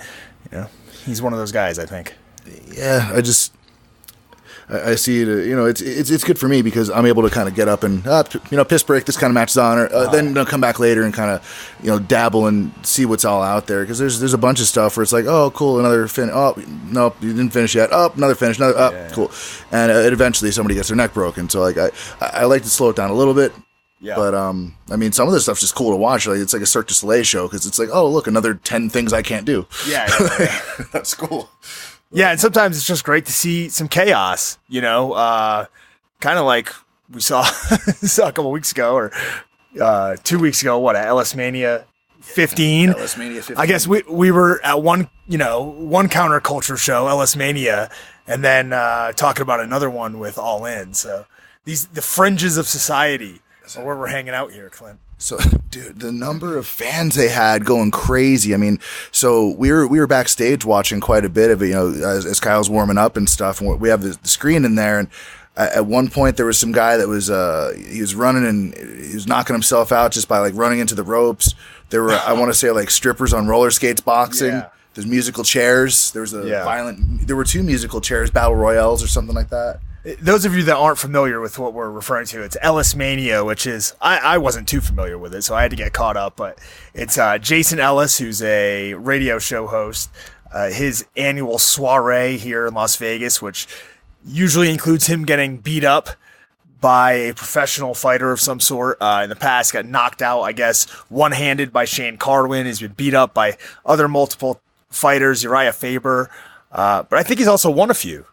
You know, he's one of those guys, I think. Yeah, I see it. You know, it's good for me because I'm able to kind of get up and piss break, this kind of match is on, or then come back later and kind of, you know, dabble and see what's all out there, because there's a bunch of stuff where it's like, oh cool, another finish. Oh nope, you didn't finish yet. Oh, another finish. Cool. And eventually somebody gets their neck broken. So like I like to slow it down a little bit. Yeah. But I mean, some of this stuff's just cool to watch. Like it's like a Cirque du Soleil show, because it's like, oh look, another 10 things I can't do. Yeah. That's cool. Yeah, and sometimes it's just great to see some chaos, you know, kind of like we saw a couple weeks ago or 2 weeks ago, at LS Mania 15? LS Mania 15. I guess we were at one counterculture show, LS Mania, and then talking about another one with All In. So the fringes of society are where we're hanging out here, Clint. So, dude, the number of fans they had going crazy. I mean, so we were backstage watching quite a bit of it, as Kyle's warming up and stuff. And we have the screen in there, and at one point there was some guy that was he was running and he was knocking himself out just by like running into the ropes. There were, I want to say, like strippers on roller skates boxing. Yeah. There's musical chairs. There was there were 2 musical chairs, battle royales or something like that. Those of you that aren't familiar with what we're referring to, it's Ellis Mania, which is, I wasn't too familiar with it, so I had to get caught up, but it's Jason Ellis, who's a radio show host, his annual soiree here in Las Vegas, which usually includes him getting beat up by a professional fighter of some sort. In the past, got knocked out, I guess, one-handed by Shane Carwin. He's been beat up by other multiple fighters, Uriah Faber, but I think he's also won a few.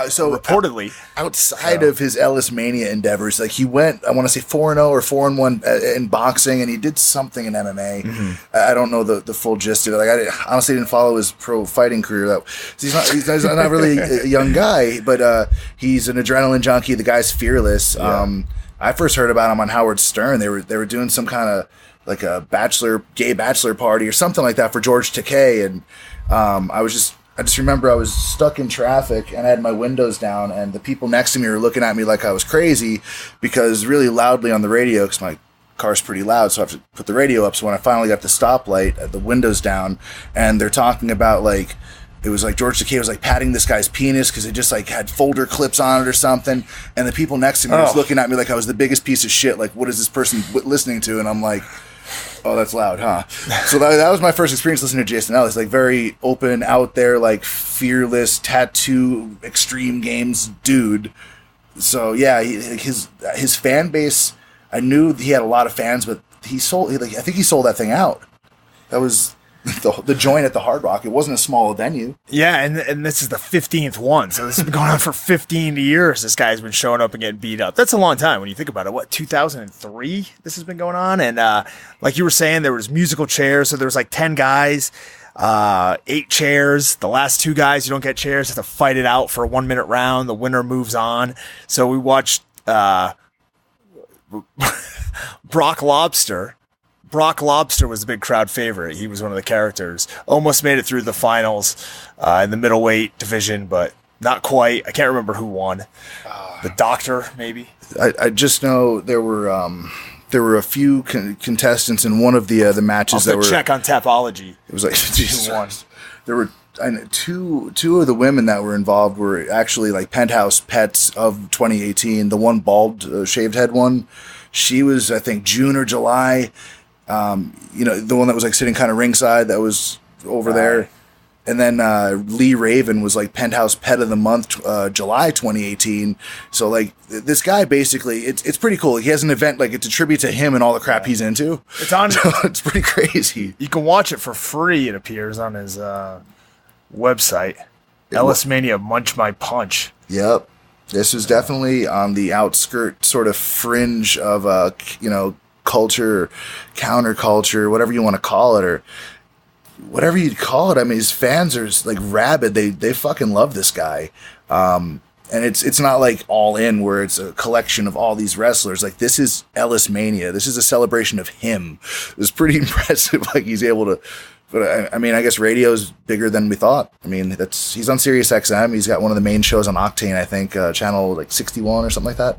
So reportedly, outside of his Ellis Mania endeavors, like he went, I want to say 4-0 or 4-1 in boxing, and he did something in MMA. Mm-hmm. I don't know the full gist of it. Like honestly didn't follow his pro fighting career. He's not really a young guy, but he's an adrenaline junkie. The guy's fearless. Yeah. I first heard about him on Howard Stern. They were doing some kind of like a gay bachelor party or something like that for George Takei, and I just remember I was stuck in traffic and I had my windows down, and the people next to me were looking at me like I was crazy because really loudly on the radio, because my car's pretty loud, so I have to put the radio up. So when I finally got the stoplight, the windows down, and they're talking about like, it was like George Takei was like patting this guy's penis because it just like had folder clips on it or something, and the people next to me was looking at me like I was the biggest piece of shit. Like, what is this person listening to? And I'm like, oh, that's loud, huh? So that was my first experience listening to Jason Ellis. Like, very open, out there, like fearless, tattoo, extreme games dude. So yeah, his fan base. I knew he had a lot of fans, but I think he sold that thing out. That was the joint at the Hard Rock. It wasn't a small venue. Yeah, and this is the 15th one, so this has been going on for 15 years. This guy's been showing up and getting beat up. That's a long time when you think about it. What, 2003 this has been going on? And like you were saying, there was musical chairs, so there was like 10 guys, 8 chairs. The last 2 guys who don't get chairs have to fight it out for a 1-minute round. The winner moves on. So we watched Brock Lobster. Brock Lobster was a big crowd favorite. He was one of the characters. Almost made it through the finals in the middleweight division, but not quite. I can't remember who won. The Doctor, maybe. I just know there were a few contestants in one of the matches that were check on Tapology. It was like Jesus. There were two of the women that were involved were actually like Penthouse pets of 2018. The one bald shaved head one, she was I think June or July. The one that was like sitting kind of ringside that was over there. And then Lee Raven was like Penthouse Pet of the Month, July 2018. So like this guy basically, it's pretty cool. He has an event like it's a tribute to him and all the crap he's into. It's on. It's pretty crazy. You can watch it for free. It appears on his website. Ellis Mania Munch My Punch. Yep. This is definitely on the outskirt sort of fringe of culture, counterculture, whatever you want to call it, or whatever you'd call it. I mean, his fans are like rabid. They fucking love this guy. And it's not like All In where it's a collection of all these wrestlers. Like, this is Ellis Mania. This is a celebration of him. It's pretty impressive. Like, he's able to, but I mean, I guess radio's bigger than we thought. I mean, he's on Sirius XM. He's got one of the main shows on Octane, I think, channel like 61 or something like that.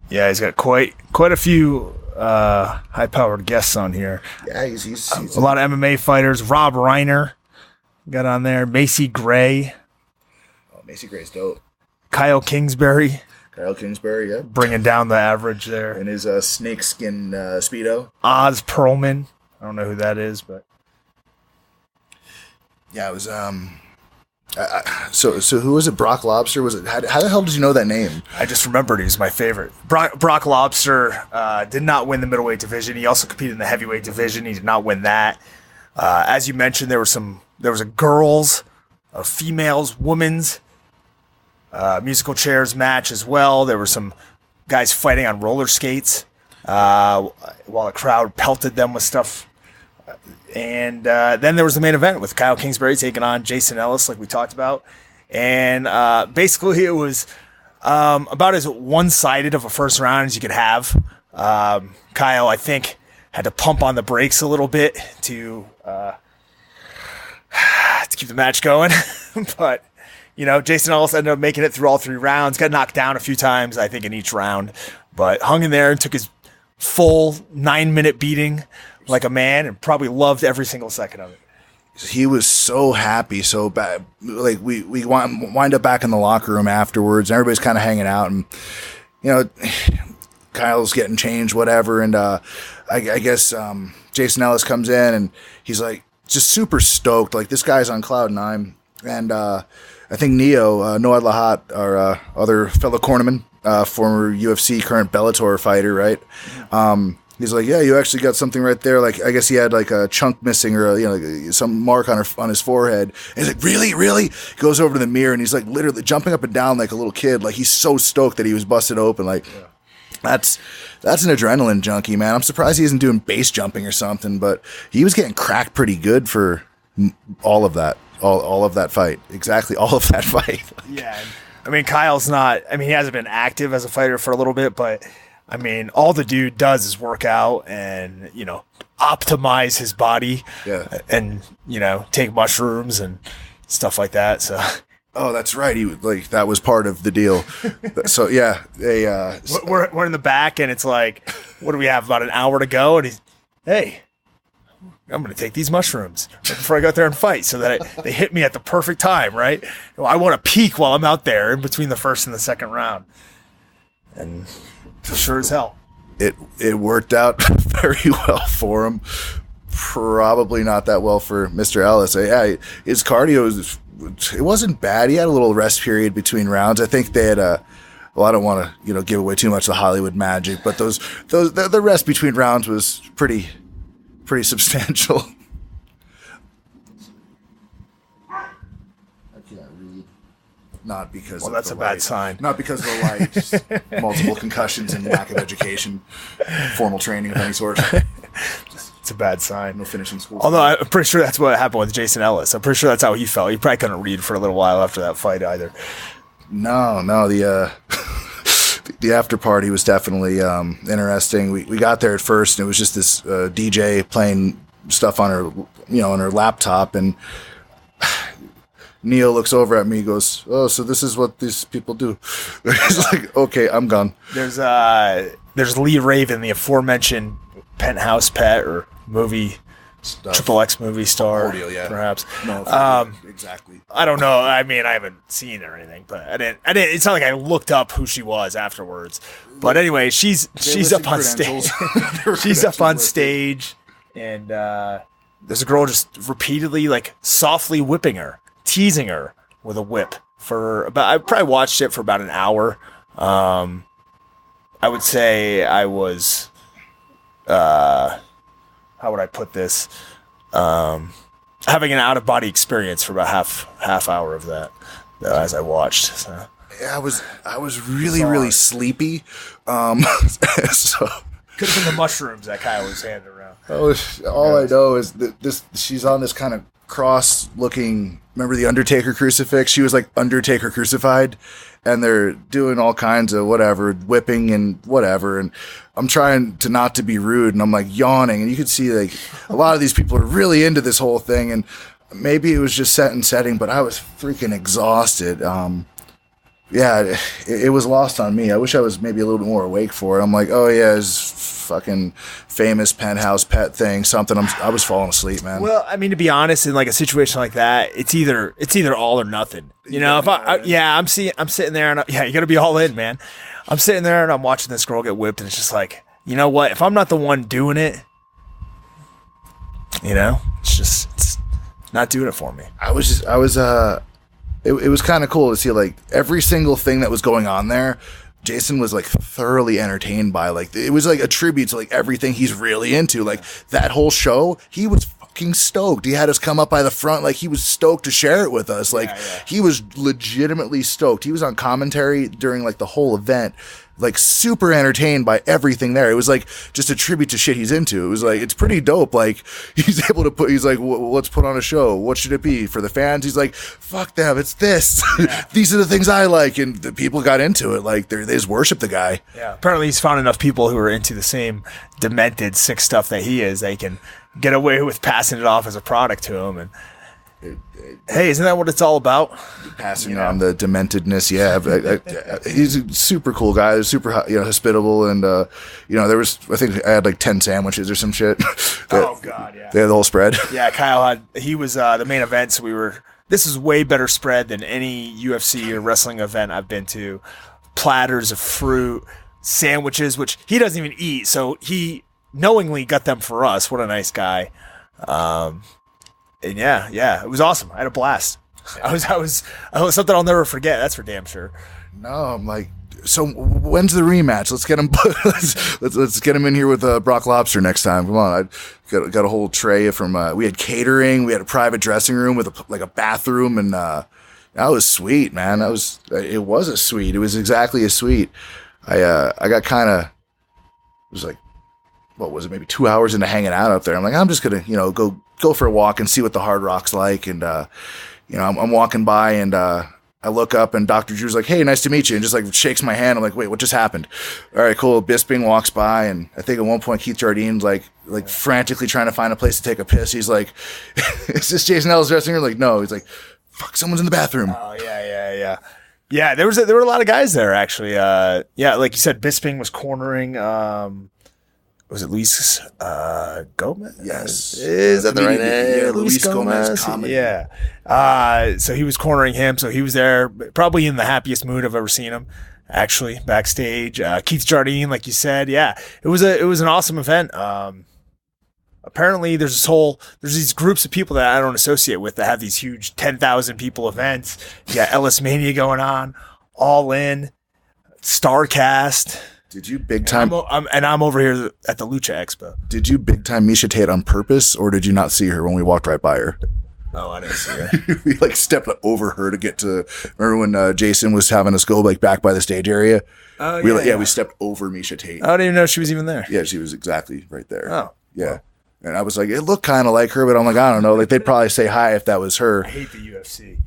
Yeah, he's got quite a few high-powered guests on here. Yeah, he's a lot of MMA fighters. Rob Reiner got on there. Macy Gray. Oh, Macy Gray's dope. Kyle Kingsbury, yeah. Bringing down the average there. In his snakeskin Speedo. Oz Perlman. I don't know who that is, but... Yeah, it was... So who was it? Brock Lobster? Was it? How the hell did you know that name? I just remembered he was my favorite. Brock Lobster did not win the middleweight division. He also competed in the heavyweight division. He did not win that. As you mentioned, there was a girls, a females, women's musical chairs match as well. There were some guys fighting on roller skates while the crowd pelted them with stuff. And then there was the main event with Kyle Kingsbury taking on Jason Ellis, like we talked about. And basically, it was about as one-sided of a first round as you could have. Kyle, I think, had to pump on the brakes a little bit to keep the match going. But, Jason Ellis ended up making it through all 3 rounds, got knocked down a few times, I think, in each round, but hung in there and took his full 9-minute beating like a man and probably loved every single second of it. He was so happy, so bad. Like we wind up back in the locker room afterwards, and everybody's kind of hanging out, and Kyle's getting changed, whatever. And I guess Jason Ellis comes in, and he's like just super stoked. Like, this guy's on cloud 9, and I think Noah Lahat, our other fellow cornerman, former UFC, current Bellator fighter, right? He's like, yeah, you actually got something right there. Like, I guess he had like a chunk missing or some mark on his forehead. And he's like, really? He goes over to the mirror and he's like literally jumping up and down like a little kid. Like, he's so stoked that he was busted open. Like, that's an adrenaline junkie, man. I'm surprised he isn't doing base jumping or something, but he was getting cracked pretty good for all of that. All of that fight. Exactly all of that fight. Yeah. I mean, Kyle's not, he hasn't been active as a fighter for a little bit, but all the dude does is work out and, optimize his body and, take mushrooms and stuff like that. So. Oh, that's right. He that was part of the deal. So yeah, we're in the back and it's like, what do we have? About an hour to go. And hey, I'm going to take these mushrooms before I go out there and fight so that they hit me at the perfect time. Right. I want to peak while I'm out there in between the first and the second round. And sure as hell, it worked out very well for him. Probably not that well for Mr. Ellis. Yeah, his cardio it wasn't bad. He had a little rest period between rounds. I think they had well, I don't want to give away too much of the Hollywood magic, but the rest between rounds was pretty substantial. Not because that's a bad sign. Not because of the light, just multiple concussions and lack of education, formal training of any sort. It's a bad sign. No finishing school. Although I'm pretty sure that's what happened with Jason Ellis. I'm pretty sure that's how he felt. He probably couldn't read for a little while after that fight either. No, the the after party was definitely interesting. We got there at first, and it was just this DJ playing stuff on her, on her laptop, and Neil looks over at me, goes, "Oh, so this is what these people do." He's like, "Okay, I'm gone." There's Lee Raven, the aforementioned Penthouse pet or movie Stuff. Triple X movie star, perhaps. No, exactly. I don't know. I haven't seen her or anything, but I didn't. It's not like I looked up who she was afterwards. But anyway, she's up on stage. She's up on stage, and there's a girl just repeatedly, softly whipping her, teasing her with a whip for about. I probably watched it for about an hour. I would say I was. How would I put this? Having an out of body experience for about half hour of that as I watched. So. Yeah, I was really sleepy. So could have been the mushrooms that Kyle was handing around. All I know is that she's on this kind of cross looking. Remember the Undertaker crucifix? She was like Undertaker crucified, and they're doing all kinds of whatever, whipping and whatever. And I'm trying to not to be rude, and I'm yawning, and you could see a lot of these people are really into this whole thing, and maybe it was just set and setting, but I was freaking exhausted. Yeah, it was lost on me. I wish I was maybe a little bit more awake for it. I'm like, oh yeah, it's fucking famous penthouse pet thing, something. I was falling asleep, man. Well, to be honest, in a situation like that, it's either all or nothing. If I'm sitting there and you got to be all in, man. I'm sitting there and I'm watching this girl get whipped, and it's just like, you know what? If I'm not the one doing it, it's not doing it for me. It was kind of cool to see every single thing that was going on there. Jason was thoroughly entertained by it was a tribute to everything he's really into. That whole show, he was fucking stoked. He had us come up by the front, like he was stoked to share it with us. Like he was legitimately stoked. He was on commentary during like the whole event, like super entertained by everything there. It was like just a tribute to shit he's into. It was like, it's pretty dope. Like he's able to he's like, let's put on a show. What should it be for the fans? He's like, fuck them. It's this. These are the things I like. And the people got into it. Like they just worship the guy. Yeah. Apparently he's found enough people who are into the same demented, sick stuff that he is. They can get away with passing it off as a product to him. And hey, isn't that what it's all about? Passing on the dementedness. Yeah. He's a super cool guy. Super, hospitable. And, there was, I think I had like 10 sandwiches or some shit. Oh God. Yeah. They had the whole spread. Yeah. Kyle he was the main event. So this is way better spread than any UFC or wrestling event I've been to. Platters of fruit, sandwiches, which he doesn't even eat. So he knowingly got them for us. What a nice guy. And it was awesome. I had a blast. I was something I'll never forget. That's for damn sure. No, I'm like, so when's the rematch? Let's get him. let's get him in here with Brock Lobster next time. Come on, I got a whole tray from. We had catering. We had a private dressing room with a bathroom, and that was sweet, man. It was a suite. It was exactly a suite. I got kind of. It was like, what was it? Maybe 2 hours into hanging out up there. I'm like, I'm just gonna go for a walk and see what the Hard Rock's like. And, I'm walking by and I look up and Dr. Drew's like, hey, nice to meet you. And just like shakes my hand. I'm like, wait, what just happened? All right, cool. Bisping walks by. And I think at one point Keith Jardine's like frantically trying to find a place to take a piss. He's like, is this Jason Ellis dressing room? Like, no. He's like, fuck, someone's in the bathroom. Oh, yeah. Yeah, there were a lot of guys there, actually. Like you said, Bisping was cornering was it Luis Gomez? Yes. Is that the right name? Yeah, Luis Gomez comedy. Yeah. So he was cornering him. So he was there, probably in the happiest mood I've ever seen him, actually, backstage. Keith Jardine, like you said. Yeah. It was an awesome event. Apparently there's these groups of people that I don't associate with that have these huge 10,000 people events. You got Ellis Mania going on, All In, Starcast. Did you big time? I'm over here at the Lucha Expo. Did you big time Misha Tate on purpose, or did you not see her when we walked right by her? Oh, I didn't see her. We stepped over her to get to. Remember when Jason was having us go back by the stage area? Oh yeah. We stepped over Misha Tate. I didn't even know she was even there. Yeah, she was exactly right there. Oh, yeah. Well. And I was like, it looked kind of like her, but I'm like, I don't know. Like they'd probably say hi if that was her. I hate the UFC.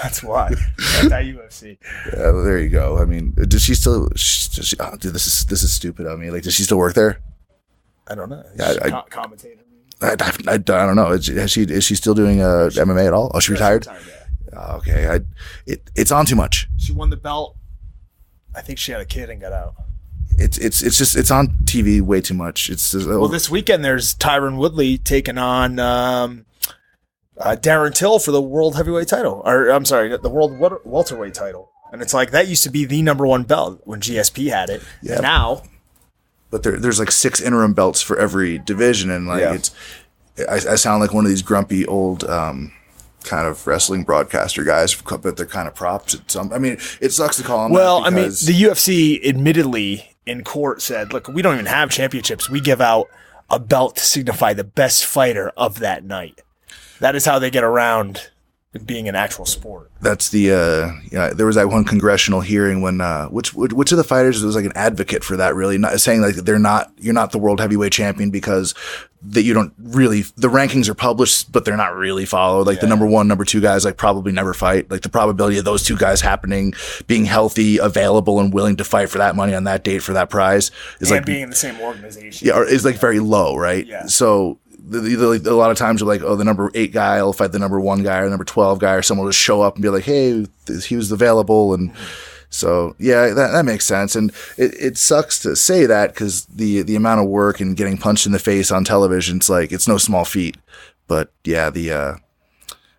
That's why. That UFC. Yeah, well, there you go. I mean, does she still? Dude, this is stupid of me. Like, does she still work there? I don't know. Commentator. I don't know. Is she still doing MMA at all? Oh, she retired. Yeah. Okay. It's on too much. She won the belt. I think she had a kid and got out. It's on TV way too much. Well, this weekend there's Tyron Woodley taking on Darren Till for the world heavyweight title, or I'm sorry, the world welterweight title. And it's like that used to be the number one belt when GSP had it. Yeah. And now, but there's like 6 interim belts for every division, and like I sound like one of these grumpy old kind of wrestling broadcaster guys, but they're kind of props. It sucks to call them. Well, the UFC admittedly in court said, look, we don't even have championships. We give out a belt to signify the best fighter of that night. That is how they get around it being an actual sport. That's the there was that one congressional hearing when which of the fighters was like an advocate for that, really, not saying like you're not the world heavyweight champion because that you don't really, the rankings are published but they're not really followed. Like the number 1, number 2 guys like probably never fight. Like the probability of those 2 guys happening, being healthy, available, and willing to fight for that money on that date for that prize is like being in the same organization. Yeah, is like very low, right? Yeah. So a lot of times you're like, oh, the number 8 guy will fight the number 1 guy or number 12 guy, or someone will just show up and be like, hey, he was available. And so, yeah, that makes sense. And it sucks to say that because the amount of work and getting punched in the face on television, it's like, it's no small feat. But yeah,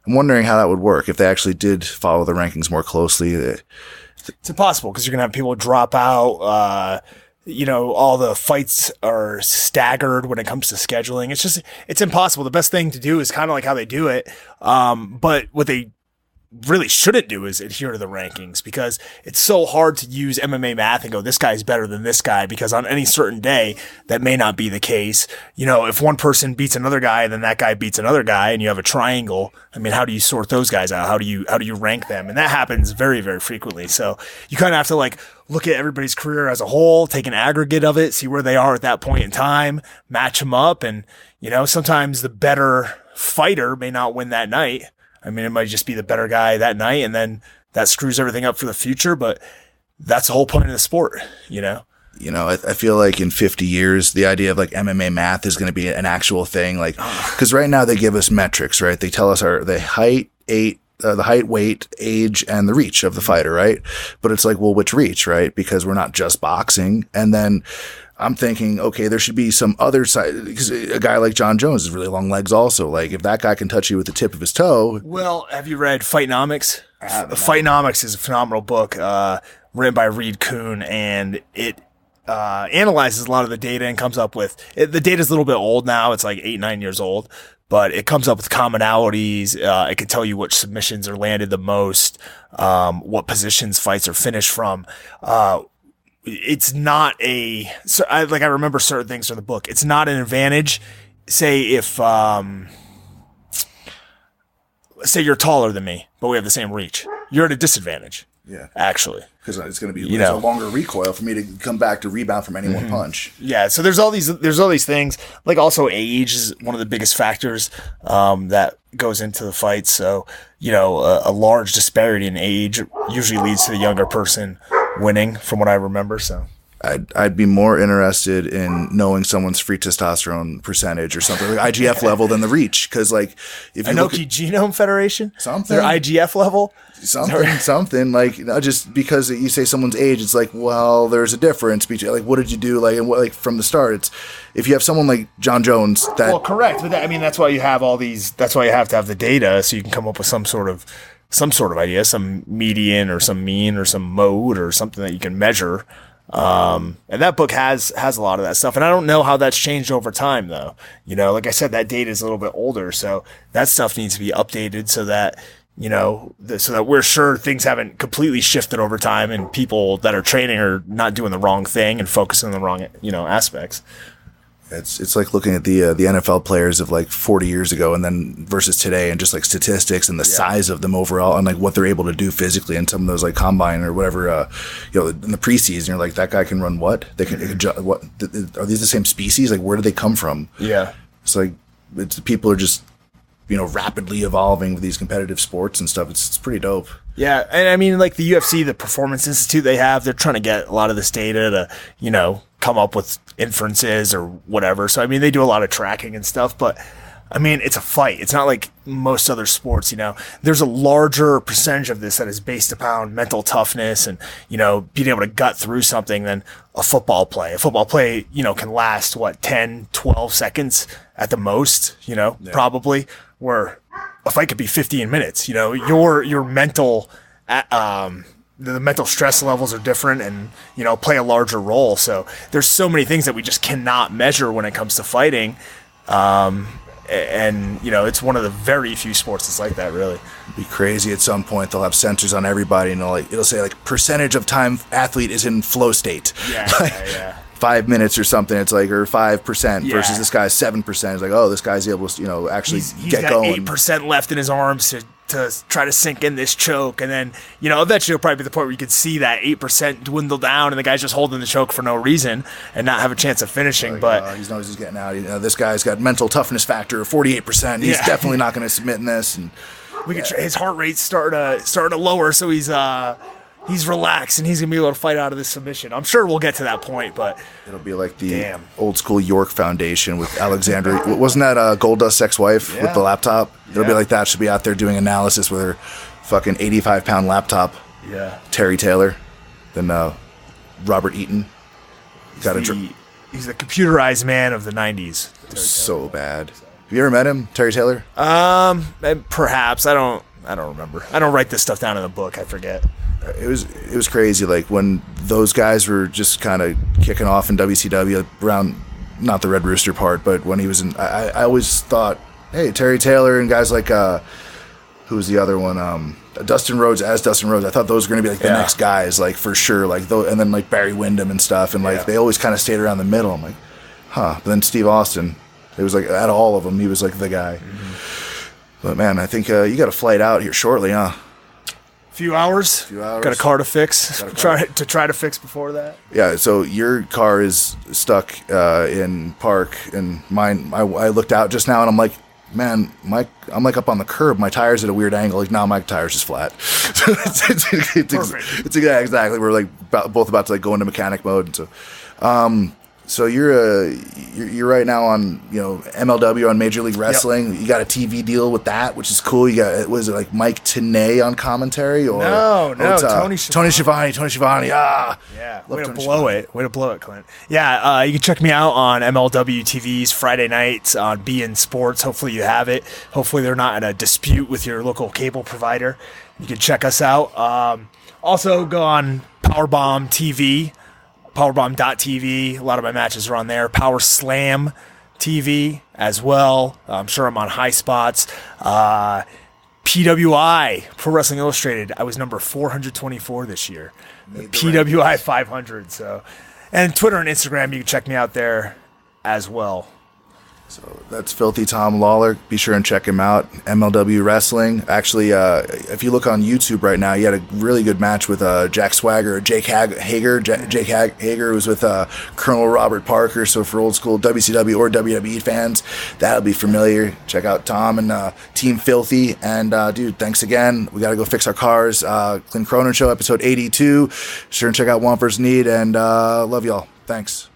I'm wondering how that would work if they actually did follow the rankings more closely. It's impossible because you're going to have people drop out. All the fights are staggered when it comes to scheduling. It's impossible. The best thing to do is kind of like how they do it. But what they really shouldn't do is adhere to the rankings, because it's so hard to use MMA math and go, this guy's better than this guy, because on any certain day that may not be the case. You know, if one person beats another guy and then that guy beats another guy and you have a triangle, I mean, how do you sort those guys out? How do you rank them? And that happens very, very frequently. So you kind of have to like look at everybody's career as a whole, take an aggregate of it, see where they are at that point in time, match them up. And, you know, sometimes the better fighter may not win that night. I mean, it might just be the better guy that night, and then that screws everything up for the future. But that's the whole point of the sport, you know? You know, I feel like in 50 years, the idea of like MMA math is going to be an actual thing. Like, because right now they give us metrics, right? They tell us the height, weight, age, and the reach of the fighter, right? But it's like, well, which reach, right? Because we're not just boxing. And then I'm thinking, okay, there should be some other side, because a guy like John Jones has really long legs also. Like, if that guy can touch you with the tip of his toe. Well, have you read Fightnomics? Fightnomics is a phenomenal book written by Reed Kuhn, and it analyzes a lot of the data and comes up with the data's a little bit old now. It's like 8-9 years old, but it comes up with commonalities. It can tell you which submissions are landed the most, what positions fights are finished from. It's not I remember certain things from the book. It's not an advantage. Say if, say you're taller than me, but we have the same reach. You're at a disadvantage. Yeah. Actually. Because it's going to be a longer recoil for me to come back to rebound from any one punch. Yeah. So there's all these things. Like also age is one of the biggest factors, that goes into the fight. So, you know, a large disparity in age usually leads to the younger person winning, from what I remember. So I'd be more interested in knowing someone's free testosterone percentage or something like IGF level than the reach. Because like if you look at Genome Federation, something, their IGF level, something like, you know, just because you say someone's age, it's like, well, there's a difference between like what did you do like and what, like from the start. It's if you have someone like John Jones that correct, but that's why you have all these. That's why you have to have the data so you can come up with some sort of idea, some median or some mean or some mode or something that you can measure. And that book has a lot of that stuff. And I don't know how that's changed over time though. You know, like I said, that data is a little bit older. So that stuff needs to be updated so that, you know, so that we're sure things haven't completely shifted over time and people that are training are not doing the wrong thing and focusing on the wrong, you know, aspects. It's like looking at the NFL players of like 40 years ago and then versus today, and just like statistics and the size of them overall and like what they're able to do physically in some of those like combine or whatever, you know, in the preseason. You're like, that guy can run what? They can what? Are these the same species? Like, where do they come from? Yeah, it's like people are just, you know, rapidly evolving with these competitive sports and stuff. It's pretty dope. Yeah, and I mean, like the UFC, the Performance Institute they're trying to get a lot of this data to, you know, come up with inferences or whatever. So, I mean, they do a lot of tracking and stuff, but I mean, it's a fight. It's not like most other sports, you know. There's a larger percentage of this that is based upon mental toughness and, you know, being able to gut through something than a football play. A football play, you know, can last, 10, 12 seconds at the most, you know, probably, where a fight could be 15 minutes. You know, your mental, the mental stress levels are different and, you know, play a larger role. So there's so many things that we just cannot measure when it comes to fighting. And, you know, it's one of the very few sports that's like that, really. It'd be crazy at some point. They'll have sensors on everybody and it'll say like percentage of time athlete is in flow state. Yeah, like, yeah. 5 minutes or something. It's like, or 5% versus this guy's 7%. It's like, oh, this guy's able to, you know, actually get going. He's got 8% left in his arms to try to sink in this choke. And then, you know, eventually it'll probably be the point where you can see that 8% dwindle down and the guy's just holding the choke for no reason and not have a chance of finishing. But he knows he's getting out. You know, this guy's got mental toughness factor of 48%. He's definitely not going to submit in this. And his heart rate's starting to lower, so he's relaxed and he's gonna be able to fight out of this submission. I'm sure we'll get to that point, but it'll be like the old school York Foundation with Alexandra. Wasn't that Goldust's ex-wife with the laptop? It'll be like that. She'll be out there doing analysis with her fucking 85-pound laptop. Yeah. Terry Taylor, then Robert Eaton. He's the computerized man of the 90s. So bad. Have you ever met him, Terry Taylor? Perhaps. I don't remember. I don't write this stuff down in the book. I forget. It was crazy, like when those guys were just kind of kicking off in WCW around, not the Red Rooster part, but when he was in, I always thought, hey, Terry Taylor and guys like, who who was the other one? Dustin Rhodes as Dustin Rhodes. I thought those were going to be like the next guys, like for sure. Like and then like Barry Windham and stuff, and like they always kind of stayed around the middle. I'm like, huh. But then Steve Austin, it was like out of all of them, he was like the guy. But man, I think you got a flight out here shortly, huh? Few hours. Got a car to fix. Try to fix before that. Yeah. So your car is stuck in park, and mine. I looked out just now, and I'm like, man, I'm like up on the curb. My tire's at a weird angle. Like now, my tire's just flat. It's exactly. We're like both about to like go into mechanic mode, and so you're right now on MLW on Major League Wrestling. Yep. You got a TV deal with that, which is cool. You got was it like Mike Tenay on commentary or Tony Schiavone. Yeah, way to blow it, Clint. Yeah, you can check me out on MLW TV's Friday nights on beIN Sports. Hopefully you have it. Hopefully they're not in a dispute with your local cable provider. You can check us out. Also go on Powerbomb TV. Powerbomb.tv. A lot of my matches are on there. Power Slam TV as well. I'm sure I'm on High Spots. PWI, Pro Wrestling Illustrated. I was number 424 this year. PWI 500. So, and Twitter and Instagram, you can check me out there as well. So that's Filthy Tom Lawlor. Be sure and check him out. MLW Wrestling. Actually, if you look on YouTube right now, he had a really good match with Jack Swagger, Jake Hager. Jake Hager was with Colonel Robert Parker. So for old school WCW or WWE fans, that'll be familiar. Check out Tom and Team Filthy. And dude, thanks again. We got to go fix our cars. Clint Cronin Show, episode 82. Be sure and check out Want vs. Need. And love y'all. Thanks.